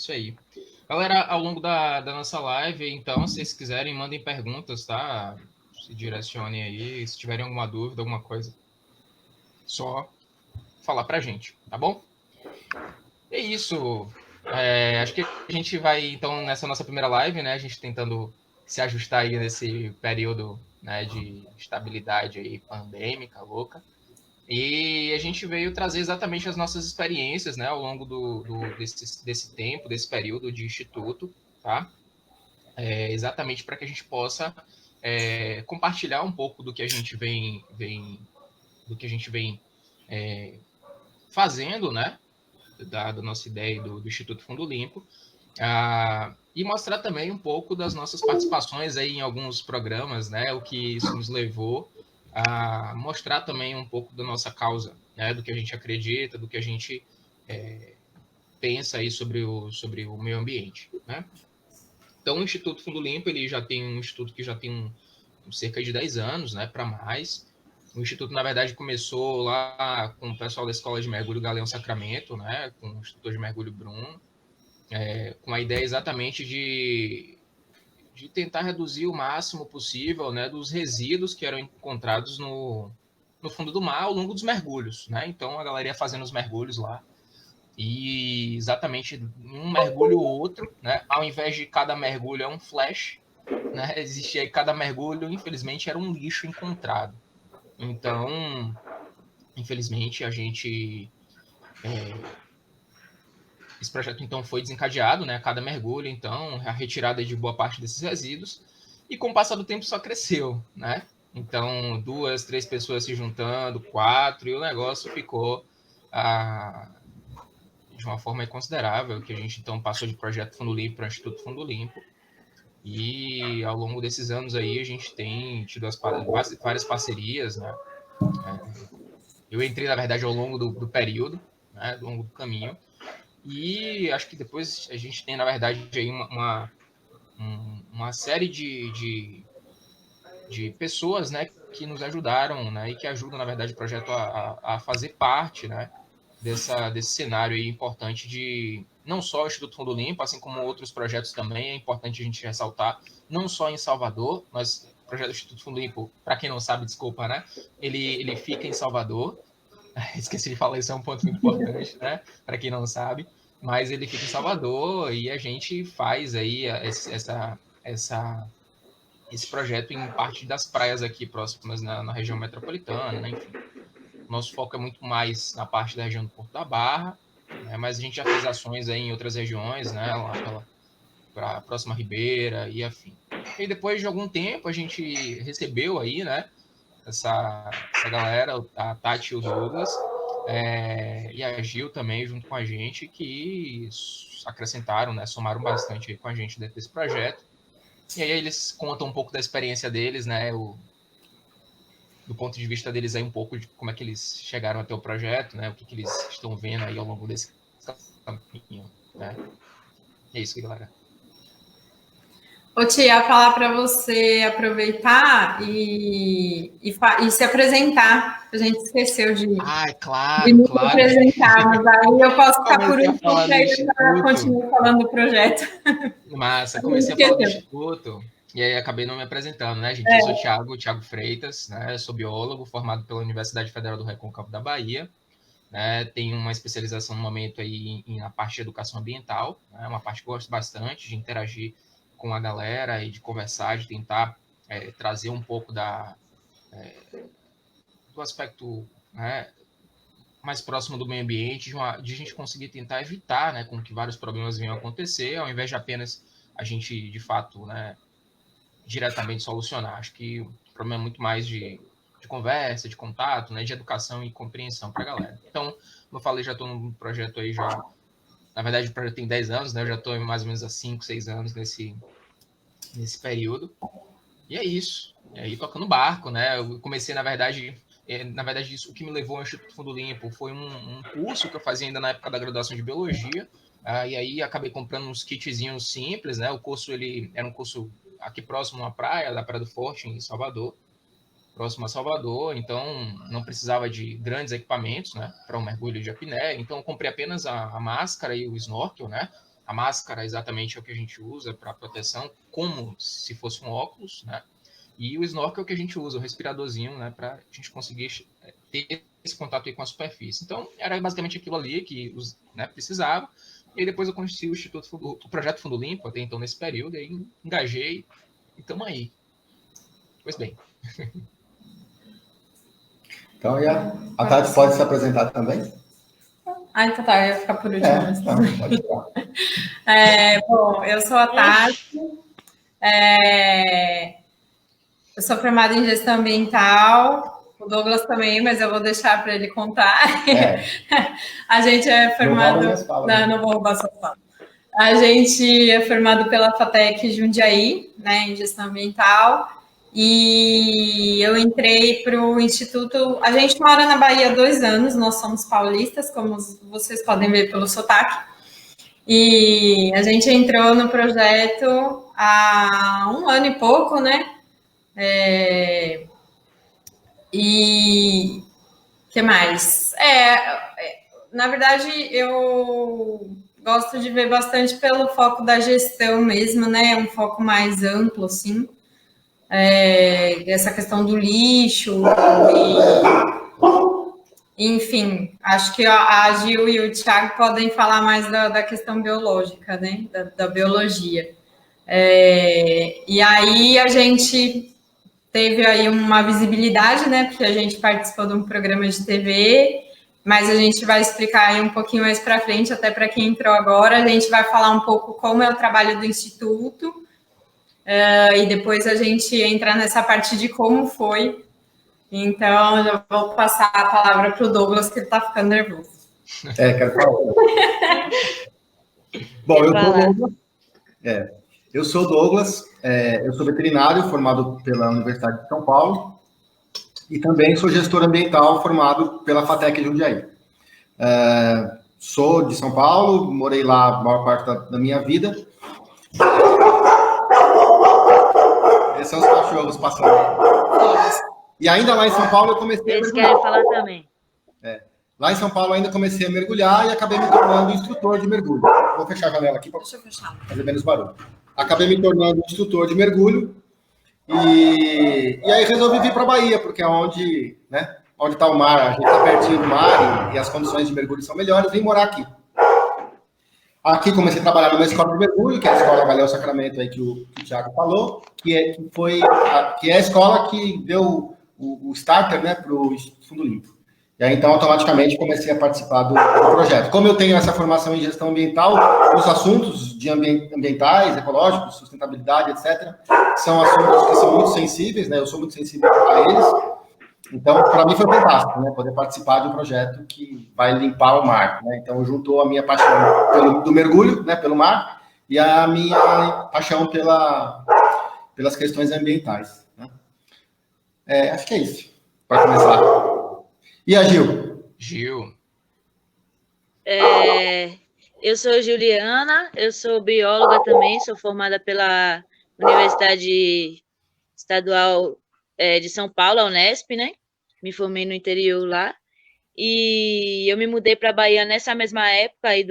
Isso aí. Galera, ao longo da nossa live, então, se vocês quiserem, mandem perguntas, tá? Se direcionem aí. Se tiverem alguma dúvida, alguma coisa, só falar pra gente, tá bom? É isso. Acho que a gente vai, então, nessa nossa primeira live, né? A gente tentando se ajustar aí nesse período, né, de estabilidade aí pandêmica, louca. E a gente veio trazer exatamente as nossas experiências, né, ao longo desse tempo, desse período de instituto, tá? Exatamente para que a gente possa compartilhar um pouco do que a gente vem fazendo, né, da nossa ideia do Instituto Fundo Limpo, e mostrar também um pouco das nossas participações aí em alguns programas, né, o que isso nos levou a mostrar também um pouco da nossa causa, né, do que a gente acredita, do que a gente pensa aí sobre o meio ambiente, né? Então, o Instituto Fundo Limpo, ele já tem um instituto que já tem cerca de 10 anos, né, para mais. O Instituto, na verdade, começou lá com o pessoal da Escola de Mergulho Galeão Sacramento, né, com o instrutor de mergulho Bruno, com a ideia exatamente de tentar reduzir o máximo possível, né, dos resíduos que eram encontrados no fundo do mar ao longo dos mergulhos, né? Então, a galera ia fazendo os mergulhos lá, e exatamente um mergulho ou outro, né? Ao invés de cada mergulho é um flash, né? Existia cada mergulho, infelizmente, era um lixo encontrado. Então, infelizmente, esse projeto então foi desencadeado, né? A cada mergulho, então, a retirada de boa parte desses resíduos, e com o passar do tempo só cresceu, né? Então, 2, 3 pessoas se juntando, 4, e o negócio ficou de uma forma considerável, que a gente então passou de projeto Fundo Limpo para Instituto Fundo Limpo. E ao longo desses anos aí a gente tem tido várias parcerias, né? Eu entrei, na verdade, ao longo do período, né? Ao longo do caminho. E acho que depois a gente tem, na verdade, aí uma série de pessoas, né, que nos ajudaram, né, e que ajudam, na verdade, o projeto a fazer parte, né, desse cenário aí importante de não só o Instituto Fundo Limpo, assim como outros projetos também, é importante a gente ressaltar, não só em Salvador, mas o projeto do Instituto Fundo Limpo, para quem não sabe, desculpa, né, ele fica em Salvador, esqueci de falar, isso é um ponto muito importante, né, para quem não sabe, mas ele fica em Salvador e a gente faz aí esse projeto em parte das praias aqui próximas na região metropolitana, né, enfim. Nosso foco é muito mais na parte da região do Porto da Barra, né, mas a gente já fez ações aí em outras regiões, né, lá para a próxima Ribeira e afim. E depois de algum tempo a gente recebeu aí, né, essa galera, a Tati e o Douglas, e a Gil também junto com a gente, que acrescentaram, né, somaram bastante aí com a gente dentro desse projeto. E aí eles contam um pouco da experiência deles, né, do ponto de vista deles aí um pouco de como é que eles chegaram até o projeto, né? O que eles estão vendo aí ao longo desse caminho, né? É isso, galera. Ô, Tia, ia falar para você aproveitar e se apresentar. A gente esqueceu de Claro, me claro. apresentar, mas aí eu posso ficar por Comecei a último, falar porque do aí eu Instituto. continuo falando do projeto. Massa, A gente comecei a falar do esqueceu. Instituto e aí acabei não me apresentando, né, gente? Eu sou Thiago Freitas, né? Sou biólogo formado pela Universidade Federal do Recôncavo da Bahia. Né, tenho uma especialização no momento aí na parte de educação ambiental, né, uma parte que eu gosto bastante de interagir com a galera e de conversar, de tentar trazer um pouco do aspecto, né, mais próximo do meio ambiente, de a gente conseguir tentar evitar, né, com que vários problemas venham a acontecer, ao invés de apenas a gente, de fato, né, diretamente solucionar. Acho que o problema é muito mais de conversa, de contato, né, de educação e compreensão para a galera. Então, como eu falei, já estou num projeto aí já. Na verdade, o projeto tem 10 anos, né? Eu já estou mais ou menos há 5, 6 anos nesse período. E é isso. E aí tocando barco, né? Eu comecei, na verdade, isso, o que me levou ao Instituto Fundo Limpo foi um curso que eu fazia ainda na época da graduação de biologia. E aí acabei comprando uns kitzinhos simples, né? O curso ele era um curso aqui próximo à praia, da Praia do Forte, em Salvador, próximo a Salvador, então não precisava de grandes equipamentos, né, para um mergulho de apneia, então eu comprei apenas a máscara e o snorkel, né, A máscara exatamente é o que a gente usa para proteção, como se fosse um óculos, né? E o snorkel é o que a gente usa, o respiradorzinho, né? Para a gente conseguir ter esse contato aí com a superfície. Então, era basicamente aquilo ali que né, precisava. E aí depois eu conheci o projeto Fundo Limpo, até então nesse período, e aí engajei e estamos aí. Pois bem. Então, a Tati pode se apresentar também? Ah, então tá, eu ia ficar por último. Não, pode ficar. Bom, eu sou a Tati, eu sou formada em gestão ambiental, o Douglas também, mas eu vou deixar para ele contar. A gente é formado... Não vou roubar sua fala. A gente é formado pela FATEC Jundiaí, né, em gestão ambiental, e eu entrei para o Instituto... A gente mora na Bahia há 2 anos, nós somos paulistas, como vocês podem ver pelo sotaque, e a gente entrou no projeto há 1 ano e pouco, né? E o que mais? Na verdade, eu gosto de ver bastante pelo foco da gestão mesmo, né? Um foco mais amplo, assim. Essa questão do lixo, enfim, acho que a Gil e o Thiago podem falar mais da questão biológica, né? Da biologia. E aí a gente teve aí uma visibilidade, né? Porque a gente participou de um programa de TV, mas a gente vai explicar aí um pouquinho mais para frente, até para quem entrou agora. A gente vai falar um pouco como é o trabalho do Instituto, e depois a gente entra nessa parte de como foi. Então, eu vou passar a palavra para o Douglas, que ele está ficando nervoso. Quero falar. Bom, eu sou o Douglas. Eu sou o Douglas, eu sou veterinário formado pela Universidade de São Paulo e também sou gestor ambiental formado pela FATEC Jundiaí. Sou de São Paulo, morei lá a maior parte da minha vida. Esses são os cachorros passando. E ainda lá em São Paulo eu comecei a mergulhar. Eles querem falar também. Lá em São Paulo ainda comecei a mergulhar e acabei me tornando instrutor de mergulho. Vou fechar a janela aqui para fazer menos barulho. Acabei me tornando instrutor de mergulho e aí resolvi vir para a Bahia, porque é onde está o mar, a gente está pertinho do mar e as condições de mergulho são melhores, vim morar aqui. Aqui comecei a trabalhar numa escola de mergulho, que é a Escola Galileu Sacramento, aí que o Thiago falou, que é a escola que deu o starter, né, para o Fundo Limpo. E aí, então, automaticamente, comecei a participar do projeto. Como eu tenho essa formação em gestão ambiental, os assuntos de ambientais, ecológicos, sustentabilidade, etc., são assuntos que são muito sensíveis, né? Eu sou muito sensível a eles. Então, para mim foi fantástico, né? Poder participar de um projeto que vai limpar o mar, né? Então, juntou a minha paixão do mergulho, né, pelo mar, e a minha paixão pelas questões ambientais, né? Acho que é isso, para começar. E a Gil? Eu sou Juliana, eu sou bióloga também, sou formada pela Universidade Estadual de São Paulo, a Unesp, né? Me formei no interior lá. E eu me mudei para a Bahia nessa mesma época aí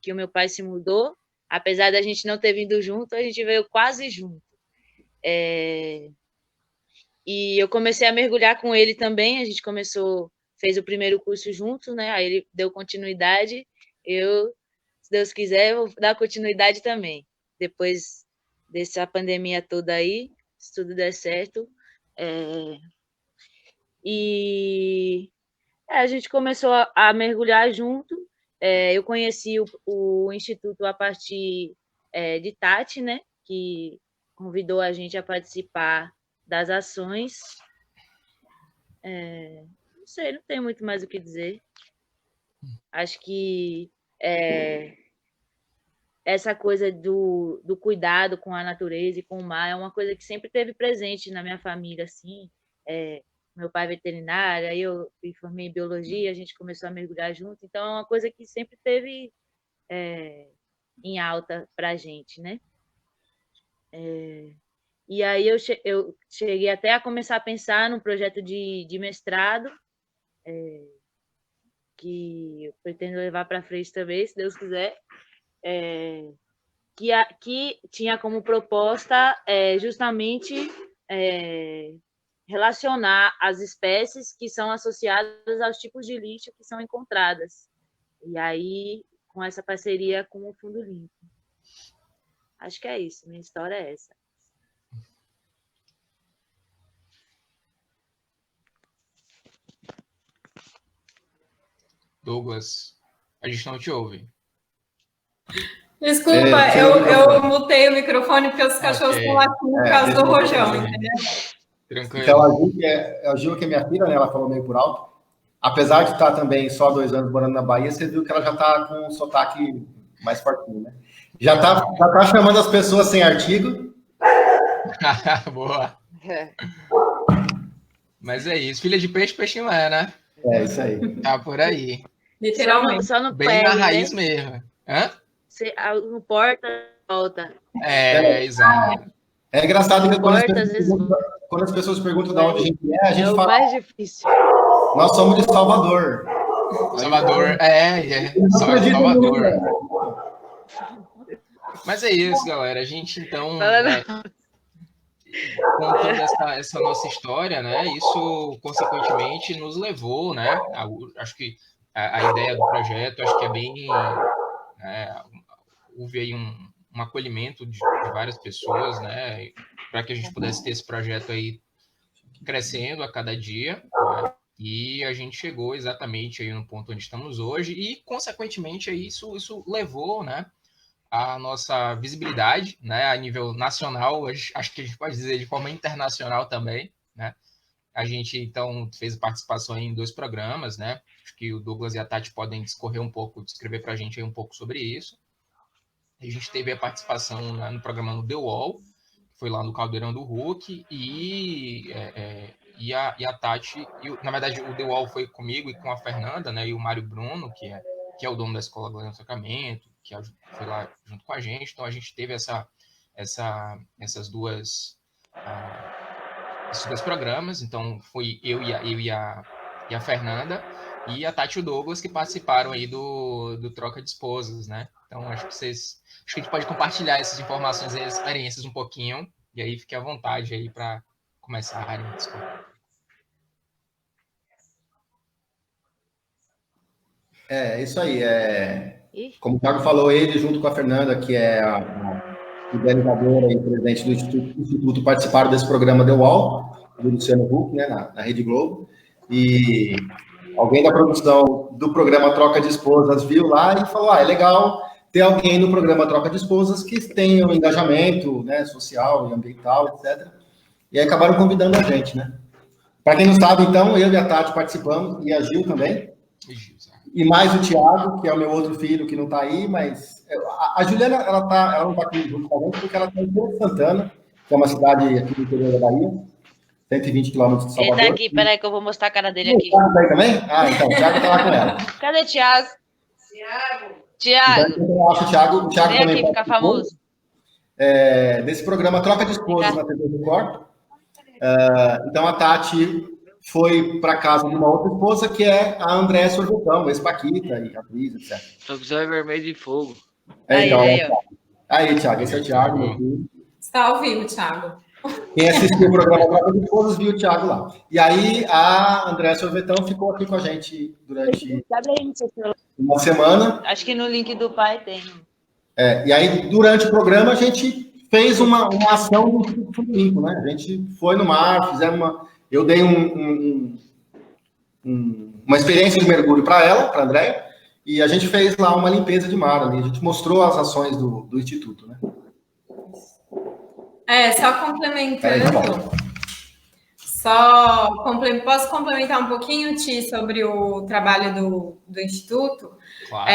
que o meu pai se mudou. Apesar da gente não ter vindo junto, a gente veio quase junto. E eu comecei a mergulhar com ele também, a gente fez o primeiro curso juntos, né? Aí ele deu continuidade. Eu, se Deus quiser, vou dar continuidade também. Depois dessa pandemia toda aí, se tudo der certo. A gente começou a mergulhar junto. Eu conheci o Instituto a partir de Tati, né? Que convidou a gente a participar das ações. Não sei, não tem muito mais o que dizer. Acho que essa coisa do cuidado com a natureza e com o mar é uma coisa que sempre teve presente na minha família, assim. Meu pai é veterinário, aí eu me formei em biologia, a gente começou a mergulhar junto, então é uma coisa que sempre teve em alta para a gente, né? E aí eu cheguei até a começar a pensar num projeto de mestrado, que eu pretendo levar para frente também, se Deus quiser. que tinha como proposta justamente relacionar as espécies que são associadas aos tipos de lixo que são encontradas. E aí, com essa parceria com o Fundo Limpo. Acho que é isso, minha história é essa. Douglas, a gente não te ouve. Desculpa, eu mutei o microfone porque os cachorros estão latindo por causa do rojão, entendeu? Tranquilo. Então, a Gil, que é minha filha, né, ela falou meio por alto. Apesar de estar também só 2 anos morando na Bahia, você viu que ela já está com um sotaque mais fortinho, né? Já tá chamando as pessoas sem artigo. Boa. Mas é isso. Filha de peixe, peixe não é, né? É, isso aí. Tá por aí. Literalmente. Só no Bem pé, na raiz né? mesmo. Hã? Você não porta, volta. Exato. É engraçado que Não quando as pessoas perguntam de onde a gente é, a gente É o fala, mais difícil. nós somos de Salvador. Salvador, Salvador. Mas é isso, galera. A gente, então, contando essa nossa história, né? Isso, consequentemente, nos levou, né? Acho que a ideia do projeto, acho que é bem... houve aí um acolhimento de várias pessoas, né? Para que a gente pudesse ter esse projeto aí crescendo a cada dia, né? E a gente chegou exatamente aí no ponto onde estamos hoje e, consequentemente, isso levou, né, a nossa visibilidade, né, a nível nacional, acho que a gente pode dizer de forma internacional também, né? A gente, então, fez participação em 2 programas, né? Acho que o Douglas e a Tati podem descrever para a gente aí um pouco sobre isso. A gente teve a participação no programa The Wall, que foi lá no Caldeirão do Hulk, e a Tati, na verdade, o The Wall foi comigo e com a Fernanda, né, e o Mário Bruno, que é o dono da Escola Glória do Sacramento, que foi lá junto com a gente. Então, a gente teve esses dois programas. Então, foi eu e a Fernanda, e a Tati e o Douglas, que participaram aí do Troca de Esposas, né? Então, acho que a gente pode compartilhar essas informações e experiências um pouquinho, e aí fique à vontade aí para começarem a discutir. Isso aí. Como o Thiago falou, ele, junto com a Fernanda, que é a organizadora e presidente do Instituto, participaram desse programa The Wall, do Luciano Huck, né, na Rede Globo. E alguém da produção do programa Troca de Esposas viu lá e falou: é legal ter alguém no programa Troca de Esposas que tenha um engajamento, né, social e ambiental, etc. E aí acabaram convidando a gente, né? Para quem não sabe, então, eu e a Tati participamos, e a Gil também. E mais o Thiago, que é o meu outro filho, que não está aí, mas a Juliana, ela não está aqui junto com a gente, porque ela está em Feira de Santana, que é uma cidade aqui do interior da Bahia, 120 quilômetros de Salvador. Ele está aqui, peraí que eu vou mostrar a cara dele aqui. O Thiago está aí também? Então, o Thiago está lá com ela. Cadê o Thiago? Thiago! Então, eu acho o Thiago Vem também aqui ficar famoso. Desse programa Troca de Esposas na TV Record. Então, a Tati foi para casa de uma outra esposa, que é a Andréa Sorvetão, ex-Paquita e atriz, etc. Só vermelho de fogo. Aí, Thiago, esse é o Thiago, meu filho. Está ao vivo, Thiago. Quem assistiu o programa Troca de Esposas viu o Thiago lá. E aí, a Andréa Sorvetão ficou aqui com a gente durante uma semana. Acho que no link do pai tem. E aí, durante o programa, a gente fez uma ação do Instituto Limpo, né? A gente foi no mar, eu dei uma experiência de mergulho para ela, para a Andréia, e a gente fez lá uma limpeza de mar ali. A gente mostrou as ações do Instituto, né? Só complementando. Posso complementar um pouquinho, Ti, sobre o trabalho do Instituto? Claro.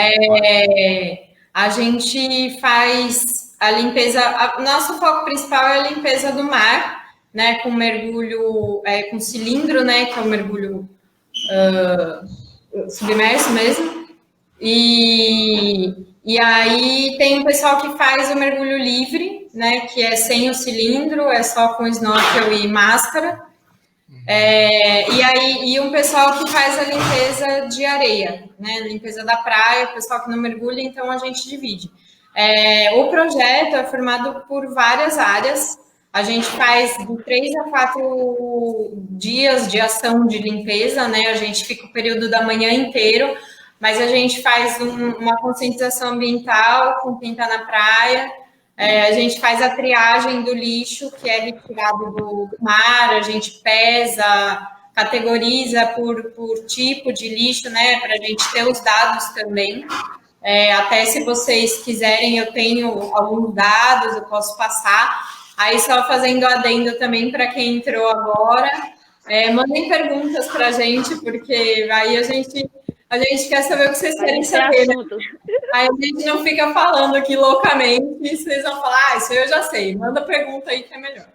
A gente faz a limpeza. Nosso foco principal é a limpeza do mar, né? Com mergulho, com cilindro, né? Que é o mergulho submerso mesmo. E aí tem um pessoal que faz o mergulho livre, né? Que é sem o cilindro, é só com snorkel e máscara. E um pessoal que faz a limpeza de areia, né? Limpeza da praia, o pessoal que não mergulha, então a gente divide. O projeto é formado por várias áreas. A gente faz de 3 a 4 dias de ação de limpeza, né? A gente fica o período da manhã inteiro, mas a gente faz uma conscientização ambiental com quem está na praia. A gente faz a triagem do lixo que é retirado do mar, a gente pesa, categoriza por tipo de lixo, né? Para a gente ter os dados também. Até se vocês quiserem, eu tenho alguns dados, eu posso passar. Aí, só fazendo adendo também para quem entrou agora, mandem perguntas para a gente, porque aí a gente quer saber o que vocês querem saber. Né? Aí a gente não fica falando aqui loucamente, e vocês vão falar, isso eu já sei, manda pergunta aí que é melhor.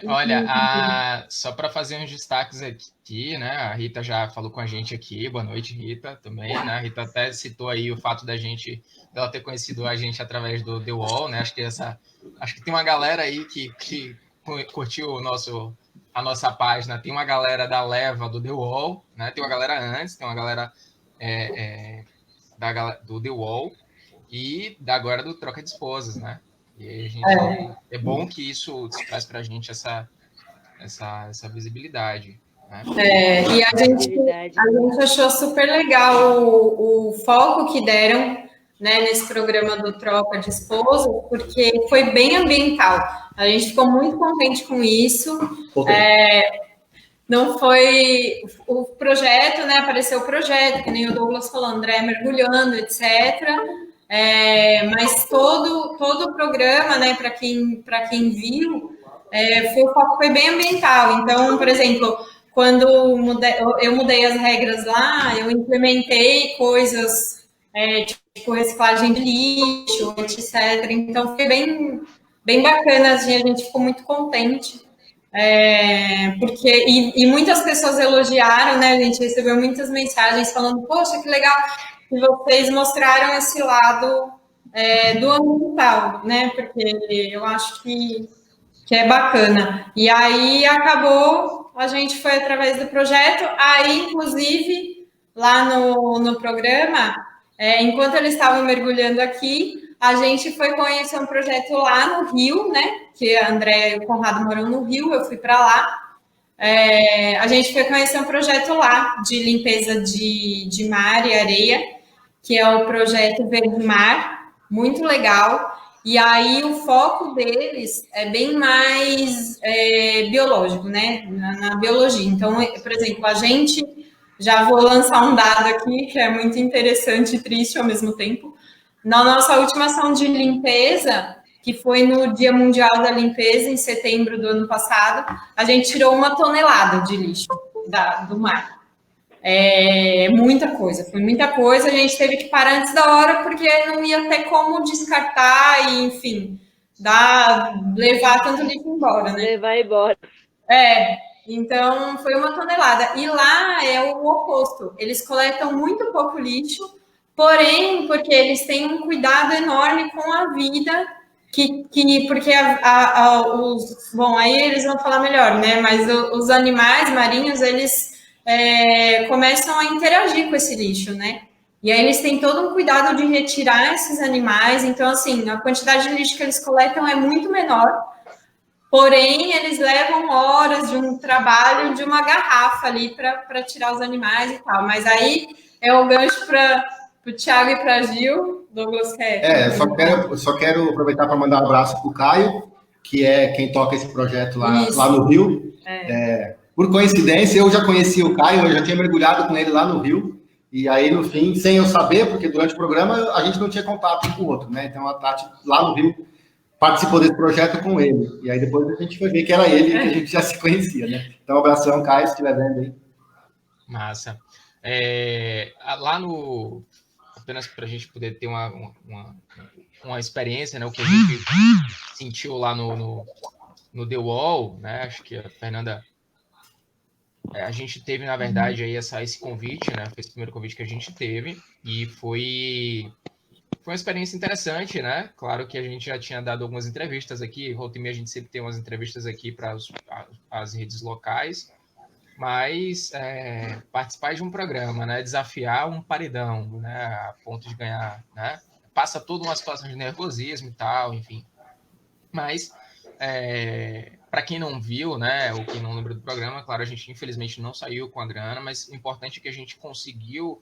Olha, só para fazer uns destaques aqui, né? A Rita já falou com a gente aqui. Boa noite, Rita, também, né? A Rita até citou aí o fato dela ter conhecido a gente através do The Wall, né? Acho que tem uma galera aí que curtiu a nossa página. Tem uma galera da leva do The Wall, né? Tem uma galera antes, tem uma galera do The Wall e agora do Troca de Esposas, né? E a gente, é bom que isso traz para a gente essa visibilidade. Né? E a gente achou super legal o foco que deram, né, nesse programa do Troca de Esposas, porque foi bem ambiental. A gente ficou muito contente com isso. Não foi o projeto, né? Apareceu o projeto, que nem o Douglas falou, André mergulhando, etc. Mas todo o programa, né, para quem viu, o foco foi bem ambiental. Então, por exemplo, quando eu mudei as regras lá, eu implementei coisas tipo reciclagem de lixo, etc. Então, foi bem bacana, assim, a gente ficou muito contente. Porque muitas pessoas elogiaram, né? A gente recebeu muitas mensagens falando, poxa, que legal que vocês mostraram esse lado do ambiental, né? Porque eu acho que é bacana. E aí acabou, a gente foi através do projeto, aí, inclusive, lá no programa, enquanto eles estavam mergulhando aqui, a gente foi conhecer um projeto lá no Rio, né? Que a André e o Conrado moram no Rio, eu fui para lá. A gente foi conhecer um projeto lá de limpeza de mar e areia, que é o projeto Verde Mar, muito legal. E aí o foco deles é bem mais biológico, né? Na biologia. Então, por exemplo, a gente, já vou lançar um dado aqui que é muito interessante e triste ao mesmo tempo. Na nossa última ação de limpeza, que foi no Dia Mundial da Limpeza, em setembro do ano passado, a gente tirou 1 tonelada de lixo do mar. Muita coisa, foi muita coisa. A gente teve que parar antes da hora, porque não ia ter como descartar e, enfim, levar tanto lixo embora, né? Levar embora. Então foi 1 tonelada. E lá é o oposto. Eles coletam muito pouco lixo, porém, porque eles têm um cuidado enorme com a vida, porque bom, aí eles vão falar melhor, né? Mas os animais marinhos, eles começam a interagir com esse lixo, né? E aí eles têm todo um cuidado de retirar esses animais. Então, assim, a quantidade de lixo que eles coletam é muito menor. Porém, eles levam horas de um trabalho de uma garrafa ali para tirar os animais e tal. Mas aí é o gancho para o Thiago e para a Gil. Douglas quer. Só quero aproveitar para mandar um abraço para o Caio, que é quem toca esse projeto lá no Rio. Por coincidência, eu já conheci o Caio, eu já tinha mergulhado com ele lá no Rio. E aí, no fim, sem eu saber, porque durante o programa a gente não tinha contato um com o outro, né? Então a Tati, lá no Rio, participou desse projeto com ele. E aí depois a gente foi ver que era ele, que a gente já se conhecia, né? Então, um abração, Caio, se estiver vendo aí. Massa. Apenas para a gente poder ter uma experiência, né? O que a gente sentiu lá no The Wall, né? Acho que a Fernanda... a gente teve, na verdade, aí esse convite, né? Foi esse primeiro convite que a gente teve. E foi uma experiência interessante, né? Claro que a gente já tinha dado algumas entrevistas aqui. Volta e meia a gente sempre tem umas entrevistas aqui para as redes locais. Mas participar de um programa, né? Desafiar um paredão, né? A ponto de ganhar, né? passa toda uma situação de nervosismo e tal, enfim. Mas, para quem não viu, né, ou quem não lembra do programa, claro, a gente infelizmente não saiu com a grana, mas o importante é que a gente conseguiu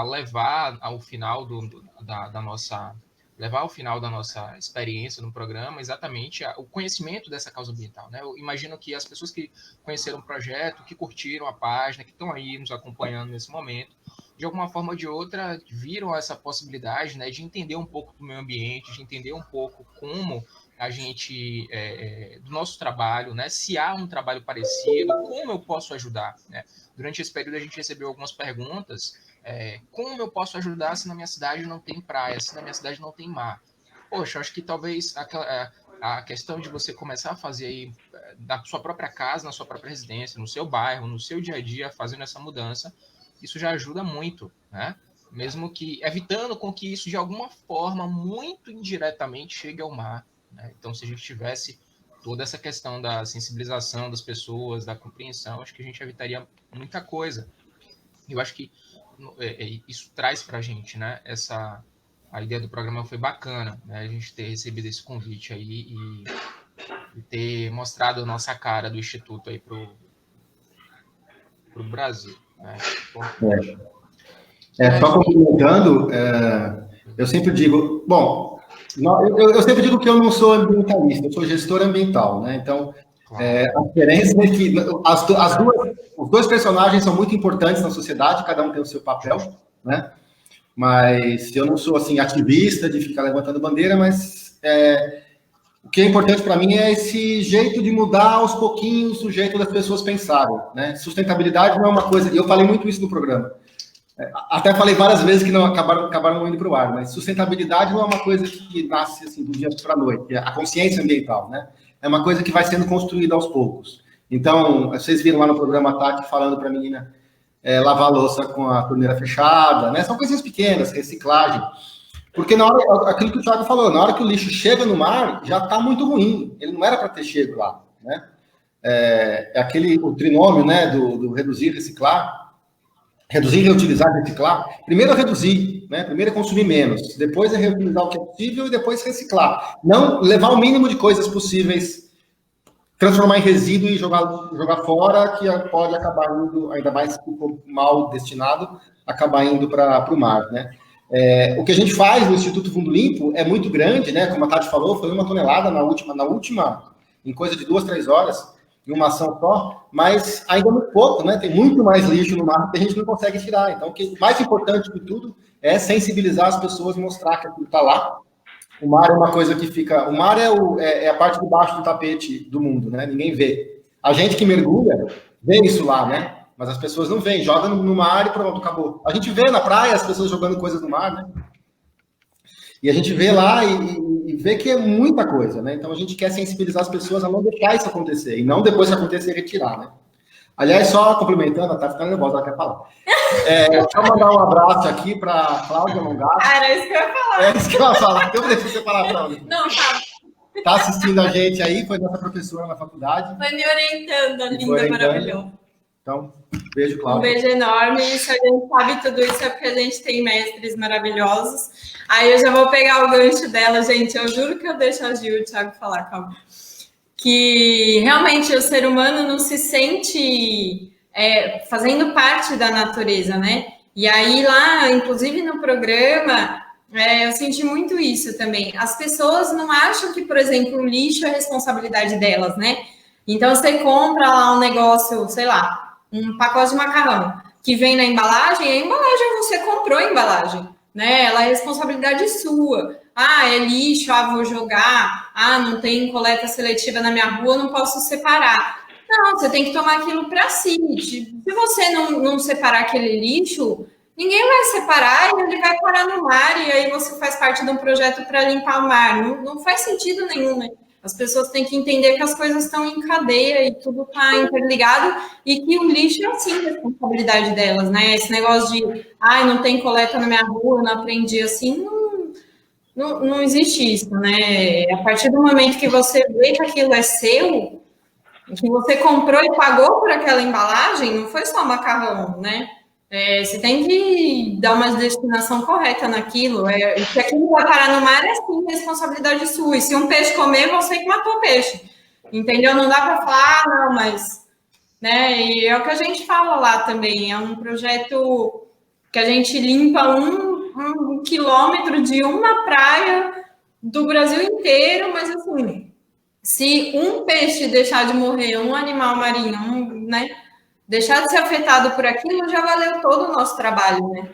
levar ao final levar ao final da nossa experiência no programa exatamente o conhecimento dessa causa ambiental, né? Eu imagino que as pessoas que conheceram o projeto, que curtiram a página, que estão aí nos acompanhando nesse momento, de alguma forma ou de outra, viram essa possibilidade, né, de entender um pouco do meio ambiente, de entender um pouco como a gente, do nosso trabalho, né, se há um trabalho parecido, como eu posso ajudar, né? Durante esse período a gente recebeu algumas perguntas, como eu posso ajudar se na minha cidade não tem praia, se na minha cidade não tem mar? Poxa, acho que talvez a questão de você começar a fazer aí na sua própria casa, na sua própria residência, no seu bairro, no seu dia a dia, fazendo essa mudança, isso já ajuda muito, né? Mesmo que evitando com que isso de alguma forma, muito indiretamente, chegue ao mar, né? Então, se a gente tivesse toda essa questão da sensibilização das pessoas, da compreensão, acho que a gente evitaria muita coisa. Eu acho que isso traz para a gente, né? A ideia do programa foi bacana, né? A gente ter recebido esse convite aí e ter mostrado a nossa cara do Instituto aí pro Brasil, né? Só complementando, eu sempre digo, bom, eu sempre digo que eu não sou ambientalista, eu sou gestor ambiental, né? Então, a diferença é que os dois personagens são muito importantes na sociedade, cada um tem o seu papel, né? Mas eu não sou, assim, ativista de ficar levantando bandeira, mas o que é importante para mim é esse jeito de mudar aos pouquinhos o jeito das pessoas pensarem, né? Sustentabilidade não é uma coisa, e eu falei muito isso no programa, até falei várias vezes que não acabaram não indo para o ar, mas sustentabilidade não é uma coisa que nasce assim do dia para a noite, a consciência ambiental, né? É uma coisa que vai sendo construída aos poucos. Então, vocês viram lá no programa a Tati falando para a menina lavar a louça com a torneira fechada, né? São coisinhas pequenas, reciclagem. Porque na hora, aquilo que o Thiago falou, na hora que o lixo chega no mar, já está muito ruim. Ele não era para ter chego lá, né? O trinômio, né, do reduzir, reciclar. Reduzir, reutilizar, reciclar. Primeiro é reduzir, né? Primeiro é consumir menos. Depois é reutilizar o que é possível e depois reciclar. Não levar o mínimo de coisas possíveis, transformar em resíduo e jogar fora, que pode acabar indo, ainda mais se for mal destinado, acabar indo para o mar, né? O que a gente faz no Instituto Fundo Limpo é muito grande, né? Como a Tati falou, foi 1 tonelada na última, em coisa de 2-3 horas, em uma ação só, mas ainda é muito pouco, né? Tem muito mais lixo no mar que a gente não consegue tirar. Então, o que mais importante de tudo é sensibilizar as pessoas, mostrar que aquilo está lá. O mar é uma coisa que fica... O mar é a parte de baixo do tapete do mundo, né? Ninguém vê. A gente que mergulha vê isso lá, né? Mas as pessoas não veem. Joga no mar e pronto, acabou. A gente vê na praia as pessoas jogando coisas no mar, né? E a gente vê lá e vê que é muita coisa, né? Então a gente quer sensibilizar as pessoas a não deixar isso acontecer. E não depois que acontecer, retirar, né? Aliás, só complementando, ela tá ficando nervosa, ela quer falar. Deixa eu mandar um abraço aqui para Cláudia Longato. Era isso que eu ia falar. É isso que eu ia falar. Eu vou deixar você falar, Cláudia. Não, tá. Tá assistindo a gente aí, foi nossa professora na faculdade. Foi me orientando, linda, maravilhosa. Então, beijo, Cláudia. Um beijo enorme. Se a gente sabe tudo isso é porque a gente tem mestres maravilhosos. Aí eu já vou pegar o gancho dela, gente. Eu juro que eu deixo a Gil e o Thiago falar, calma. Que realmente o ser humano não se sente fazendo parte da natureza, né? E aí lá, inclusive no programa, eu senti muito isso também. As pessoas não acham que, por exemplo, o lixo é responsabilidade delas, né? Então você compra lá um negócio, sei lá, um pacote de macarrão que vem na embalagem, a embalagem você comprou a embalagem, né? Ela é responsabilidade sua. Ah, é lixo, vou jogar. Ah, não tem coleta seletiva na minha rua, não posso separar. Não, você tem que tomar aquilo para si. Se você não separar aquele lixo, ninguém vai separar e ele vai parar no mar e aí você faz parte de um projeto para limpar o mar. Não faz sentido nenhum, né? As pessoas têm que entender que as coisas estão em cadeia e tudo está interligado e que o lixo é, sim, responsabilidade delas, né? Esse negócio de, não tem coleta na minha rua, eu não aprendi assim, não existe isso, né? A partir do momento que você vê que aquilo é seu, que você comprou e pagou por aquela embalagem, não foi só macarrão, né? Você tem que dar uma destinação correta naquilo. Se aquilo vai parar no mar, é sim responsabilidade sua. E se um peixe comer, você que matou o peixe. Entendeu? Não dá para falar, não, mas... Né? E é o que a gente fala lá também. É um projeto que a gente limpa um quilômetro de uma praia do Brasil inteiro, mas assim, se um peixe deixar de morrer, um animal marinho, né? Deixar de ser afetado por aquilo, já valeu todo o nosso trabalho, né?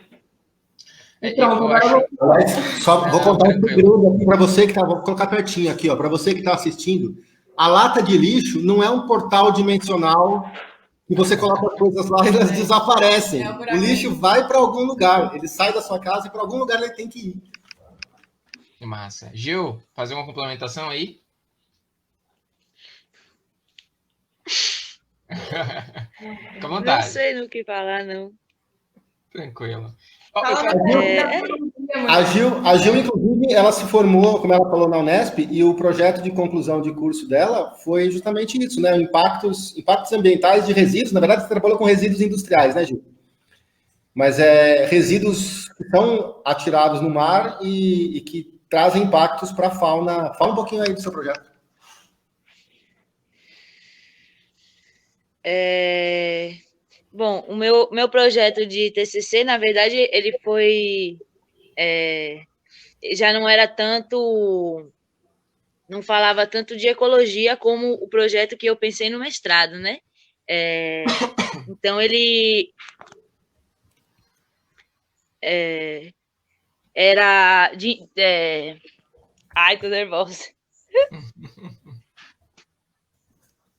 E pronto, agora eu vou... Só vou contar um segredo aqui para você que tá, vou colocar pertinho aqui, ó, para você que está assistindo. A lata de lixo não é um portal dimensional que você coloca as coisas lá e elas desaparecem. O lixo vai para algum lugar, ele sai da sua casa e para algum lugar ele tem que ir. Que massa. Gil, fazer uma complementação aí? Fica à vontade. Não sei no que falar, não. Tranquilo. A Gil, inclusive, ela se formou, como ela falou, na Unesp, e o projeto de conclusão de curso dela foi justamente isso, né? Impactos ambientais de resíduos. Na verdade, você trabalhou com resíduos industriais, né, Gil? Mas resíduos que são atirados no mar e que trazem impactos para a fauna. Fala um pouquinho aí do seu projeto. Bom, o meu projeto de TCC, na verdade, ele foi... já não era tanto... Não falava tanto de ecologia como o projeto que eu pensei no mestrado, né? Então, ele... era... Ai, tô nervosa.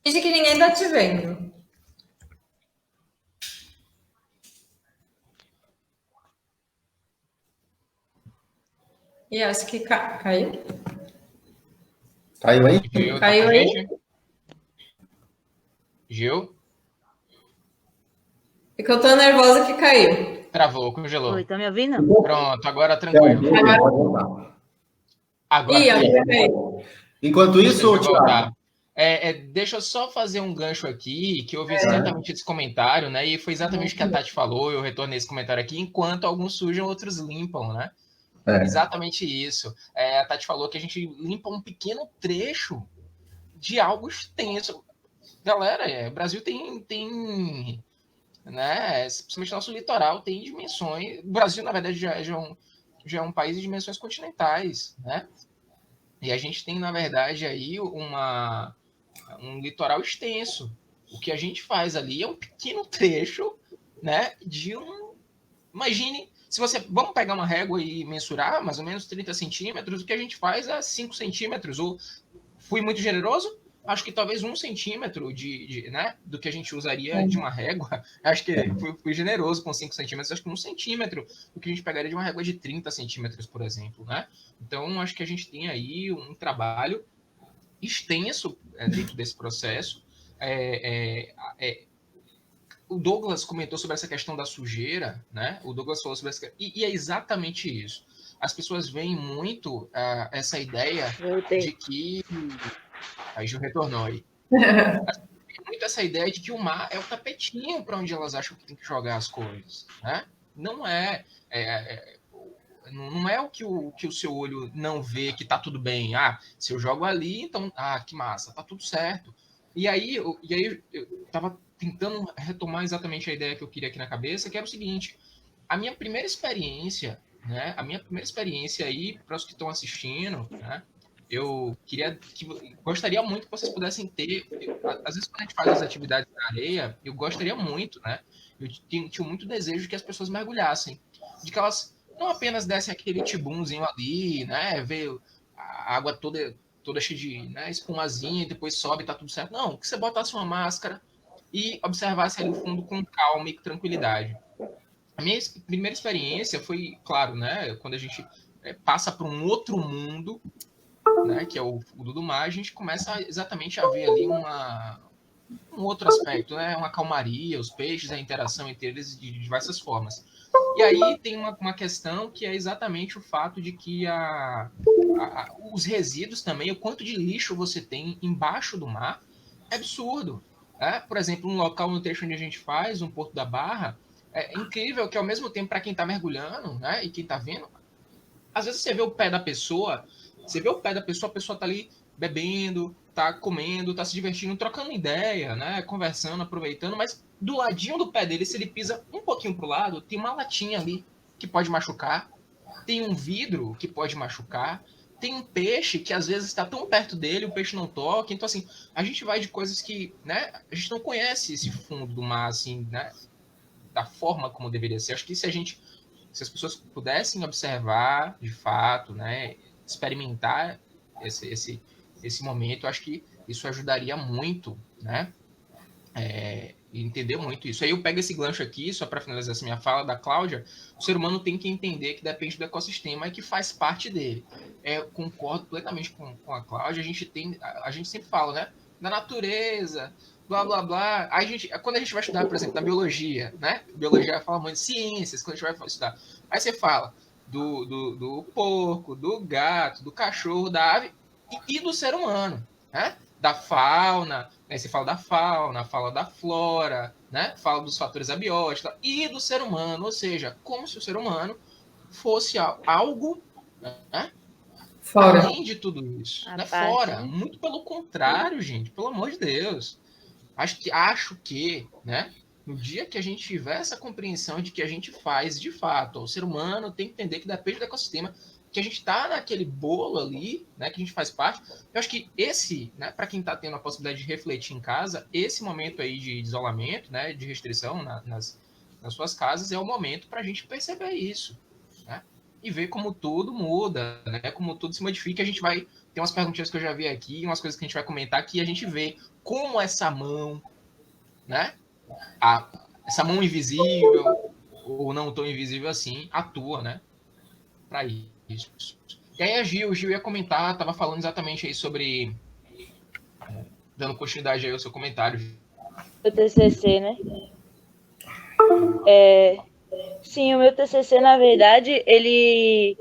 Diz que ninguém tá te vendo. E acho que caiu. Caiu aí? Gil, Caiu aí? Gil? É que eu tô nervosa que caiu. Travou, congelou. Oi, tá me ouvindo? Pronto, agora tranquilo. Agora caiu. Enquanto isso, Thiago, deixa eu só fazer um gancho aqui, que eu vi exatamente esse comentário, né? E foi exatamente o que a Tati falou, eu retornei esse comentário aqui, enquanto alguns sujam, outros limpam, né? Exatamente isso. A Tati falou que a gente limpa um pequeno trecho de algo extenso. Galera, o Brasil tem né? Principalmente nosso litoral tem dimensões. O Brasil, na verdade, já é um país de dimensões continentais, né? E a gente tem, na verdade, aí um litoral extenso. O que a gente faz ali é um pequeno trecho, né? Imagine, se você... Vamos pegar uma régua e mensurar mais ou menos 30 centímetros, o que a gente faz é 5 centímetros. Ou fui muito generoso? Acho que talvez 1 centímetro né, do que a gente usaria de uma régua. Acho que fui generoso com 5 centímetros. Acho que 1 centímetro do que a gente pegaria de uma régua de 30 centímetros, por exemplo. Né? Então, acho que a gente tem aí um trabalho extenso dentro desse processo. O Douglas comentou sobre essa questão da sujeira, né? O Douglas falou sobre essa... E é exatamente isso. As pessoas veem muito essa ideia de que... Aí Gil retornou aí. Muito essa ideia de que o mar é o tapetinho para onde elas acham que tem que jogar as coisas, né? Não é, não é o que o seu olho não vê que tá tudo bem. Se eu jogo ali, então, que massa, tá tudo certo. E aí eu tava tentando retomar exatamente a ideia que eu queria aqui na cabeça, que era o seguinte: a minha primeira experiência, né? A minha primeira experiência aí, para os que estão assistindo, né? Eu gostaria muito que vocês pudessem ter... Às vezes, quando a gente faz as atividades na areia, eu gostaria muito, né? Eu tinha muito desejo que as pessoas mergulhassem. De que elas não apenas dessem aquele tibumzinho ali, né? Ver a água toda cheia de, né, espumazinha e depois sobe e tá tudo certo. Não, que você botasse uma máscara e observasse ali o fundo com calma e tranquilidade. A minha primeira experiência foi, claro, né? Quando a gente passa para um outro mundo, né, que é o fundo do mar, a gente começa exatamente a ver ali um outro aspecto, né, uma calmaria, os peixes, a interação entre eles de diversas formas. E aí tem uma questão que é exatamente o fato de que os resíduos também, o quanto de lixo você tem embaixo do mar, é absurdo. Né? Por exemplo, um local no trecho onde a gente faz, um Porto da Barra, É incrível que, ao mesmo tempo, para quem está mergulhando, né, e quem está vendo, às vezes você vê o pé da pessoa, a pessoa tá ali bebendo, tá comendo, tá se divertindo, trocando ideia, né, conversando, aproveitando, mas do ladinho do pé dele, se ele pisa um pouquinho pro lado, tem uma latinha ali que pode machucar, tem um vidro que pode machucar, tem um peixe que às vezes está tão perto dele, o peixe não toca. Então, assim, a gente vai de coisas que, né, a gente não conhece esse fundo do mar, assim, né, da forma como deveria ser. Acho que se as pessoas pudessem observar, de fato, né, experimentar esse momento, eu acho que isso ajudaria muito, né, entender muito isso. Aí eu pego esse gancho aqui, só para finalizar essa minha fala da Cláudia, o ser humano tem que entender que depende do ecossistema e que faz parte dele. Concordo plenamente com a Cláudia, a gente sempre fala, né, da natureza, blá, blá, blá. Quando a gente vai estudar, por exemplo, da biologia, né, biologia fala muito de ciências, quando a gente vai estudar, aí você fala do porco, do gato, do cachorro, da ave e do ser humano, né? Da fauna, né? Você fala da flora, né? Fala dos fatores abióticos e do ser humano, ou seja, como se o ser humano fosse algo, né? Fora. Além de tudo isso, né? Fora. Né? Muito pelo contrário, gente, pelo amor de Deus. Acho que, né? No dia que a gente tiver essa compreensão de que a gente faz de fato, o ser humano tem que entender que depende do ecossistema, que a gente está naquele bolo ali, né, que a gente faz parte. Eu acho que né, para quem está tendo a possibilidade de refletir em casa, esse momento aí de isolamento, né, de restrição nas suas casas, é o momento para a gente perceber isso, né, e ver como tudo muda, né, como tudo se modifica. A gente vai ter umas perguntinhas que eu já vi aqui, umas coisas que a gente vai comentar que a gente vê como essa mão, né, essa mão invisível ou não tão invisível assim atua, né, para isso. E aí a Gil ia comentar, estava falando exatamente aí sobre, dando continuidade aí ao seu comentário. O TCC, né? Sim, o meu TCC, na verdade, ele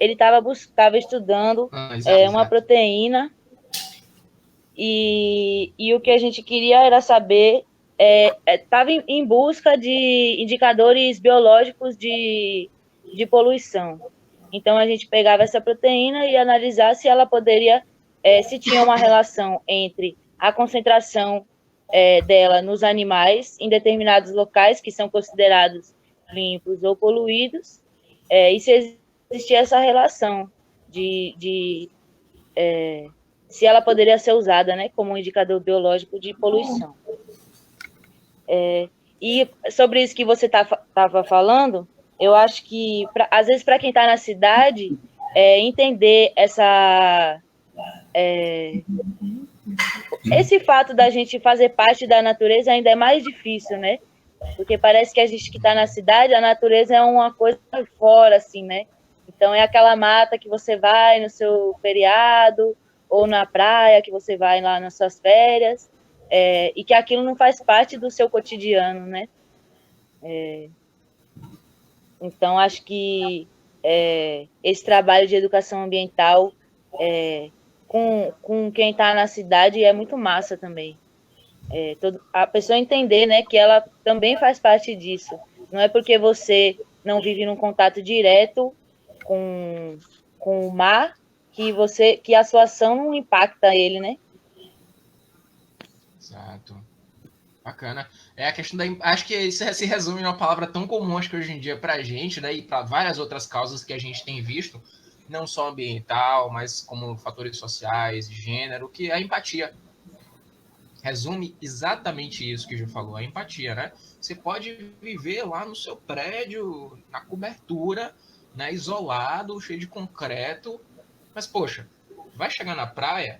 estava estudando uma proteína e o que a gente queria era saber, estava em busca de indicadores biológicos de poluição. Então, a gente pegava essa proteína e analisar se ela poderia, se tinha uma relação entre a concentração dela nos animais em determinados locais que são considerados limpos ou poluídos, e se existia essa relação se ela poderia ser usada, né, como um indicador biológico de poluição. E sobre isso que você estava falando, eu acho que, às vezes, para quem está na cidade, entender esse fato da gente fazer parte da natureza ainda é mais difícil, né? Porque parece que a gente que está na cidade, a natureza é uma coisa por fora, assim, né? Então, é aquela mata que você vai no seu feriado, ou na praia, que você vai lá nas suas férias, e que aquilo não faz parte do seu cotidiano, né? Então, acho que esse trabalho de educação ambiental com quem está na cidade é muito massa também. A pessoa entender, né, que ela também faz parte disso. Não é porque você não vive num contato direto com o mar que a sua ação não impacta ele, né? Exato. Bacana. A questão acho que isso se resume numa palavra tão comum, acho que hoje em dia para a gente, né, e para várias outras causas que a gente tem visto, não só ambiental, mas como fatores sociais, de gênero, que é a empatia. Resume exatamente isso que o Gil falou, a empatia, né? Você pode viver lá no seu prédio, na cobertura, né, isolado, cheio de concreto, mas, poxa, vai chegar na praia,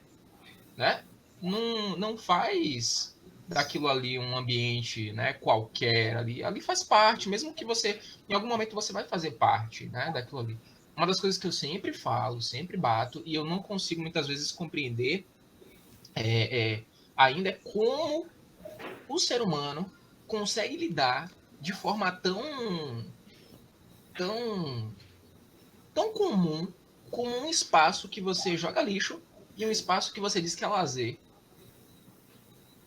né? Não faz daquilo ali um ambiente, né, qualquer ali faz parte, mesmo que você, em algum momento você vai fazer parte, né, daquilo ali. Uma das coisas que eu sempre falo, sempre bato, e eu não consigo muitas vezes compreender ainda é como o ser humano consegue lidar de forma tão comum com um espaço que você joga lixo e um espaço que você diz que é lazer,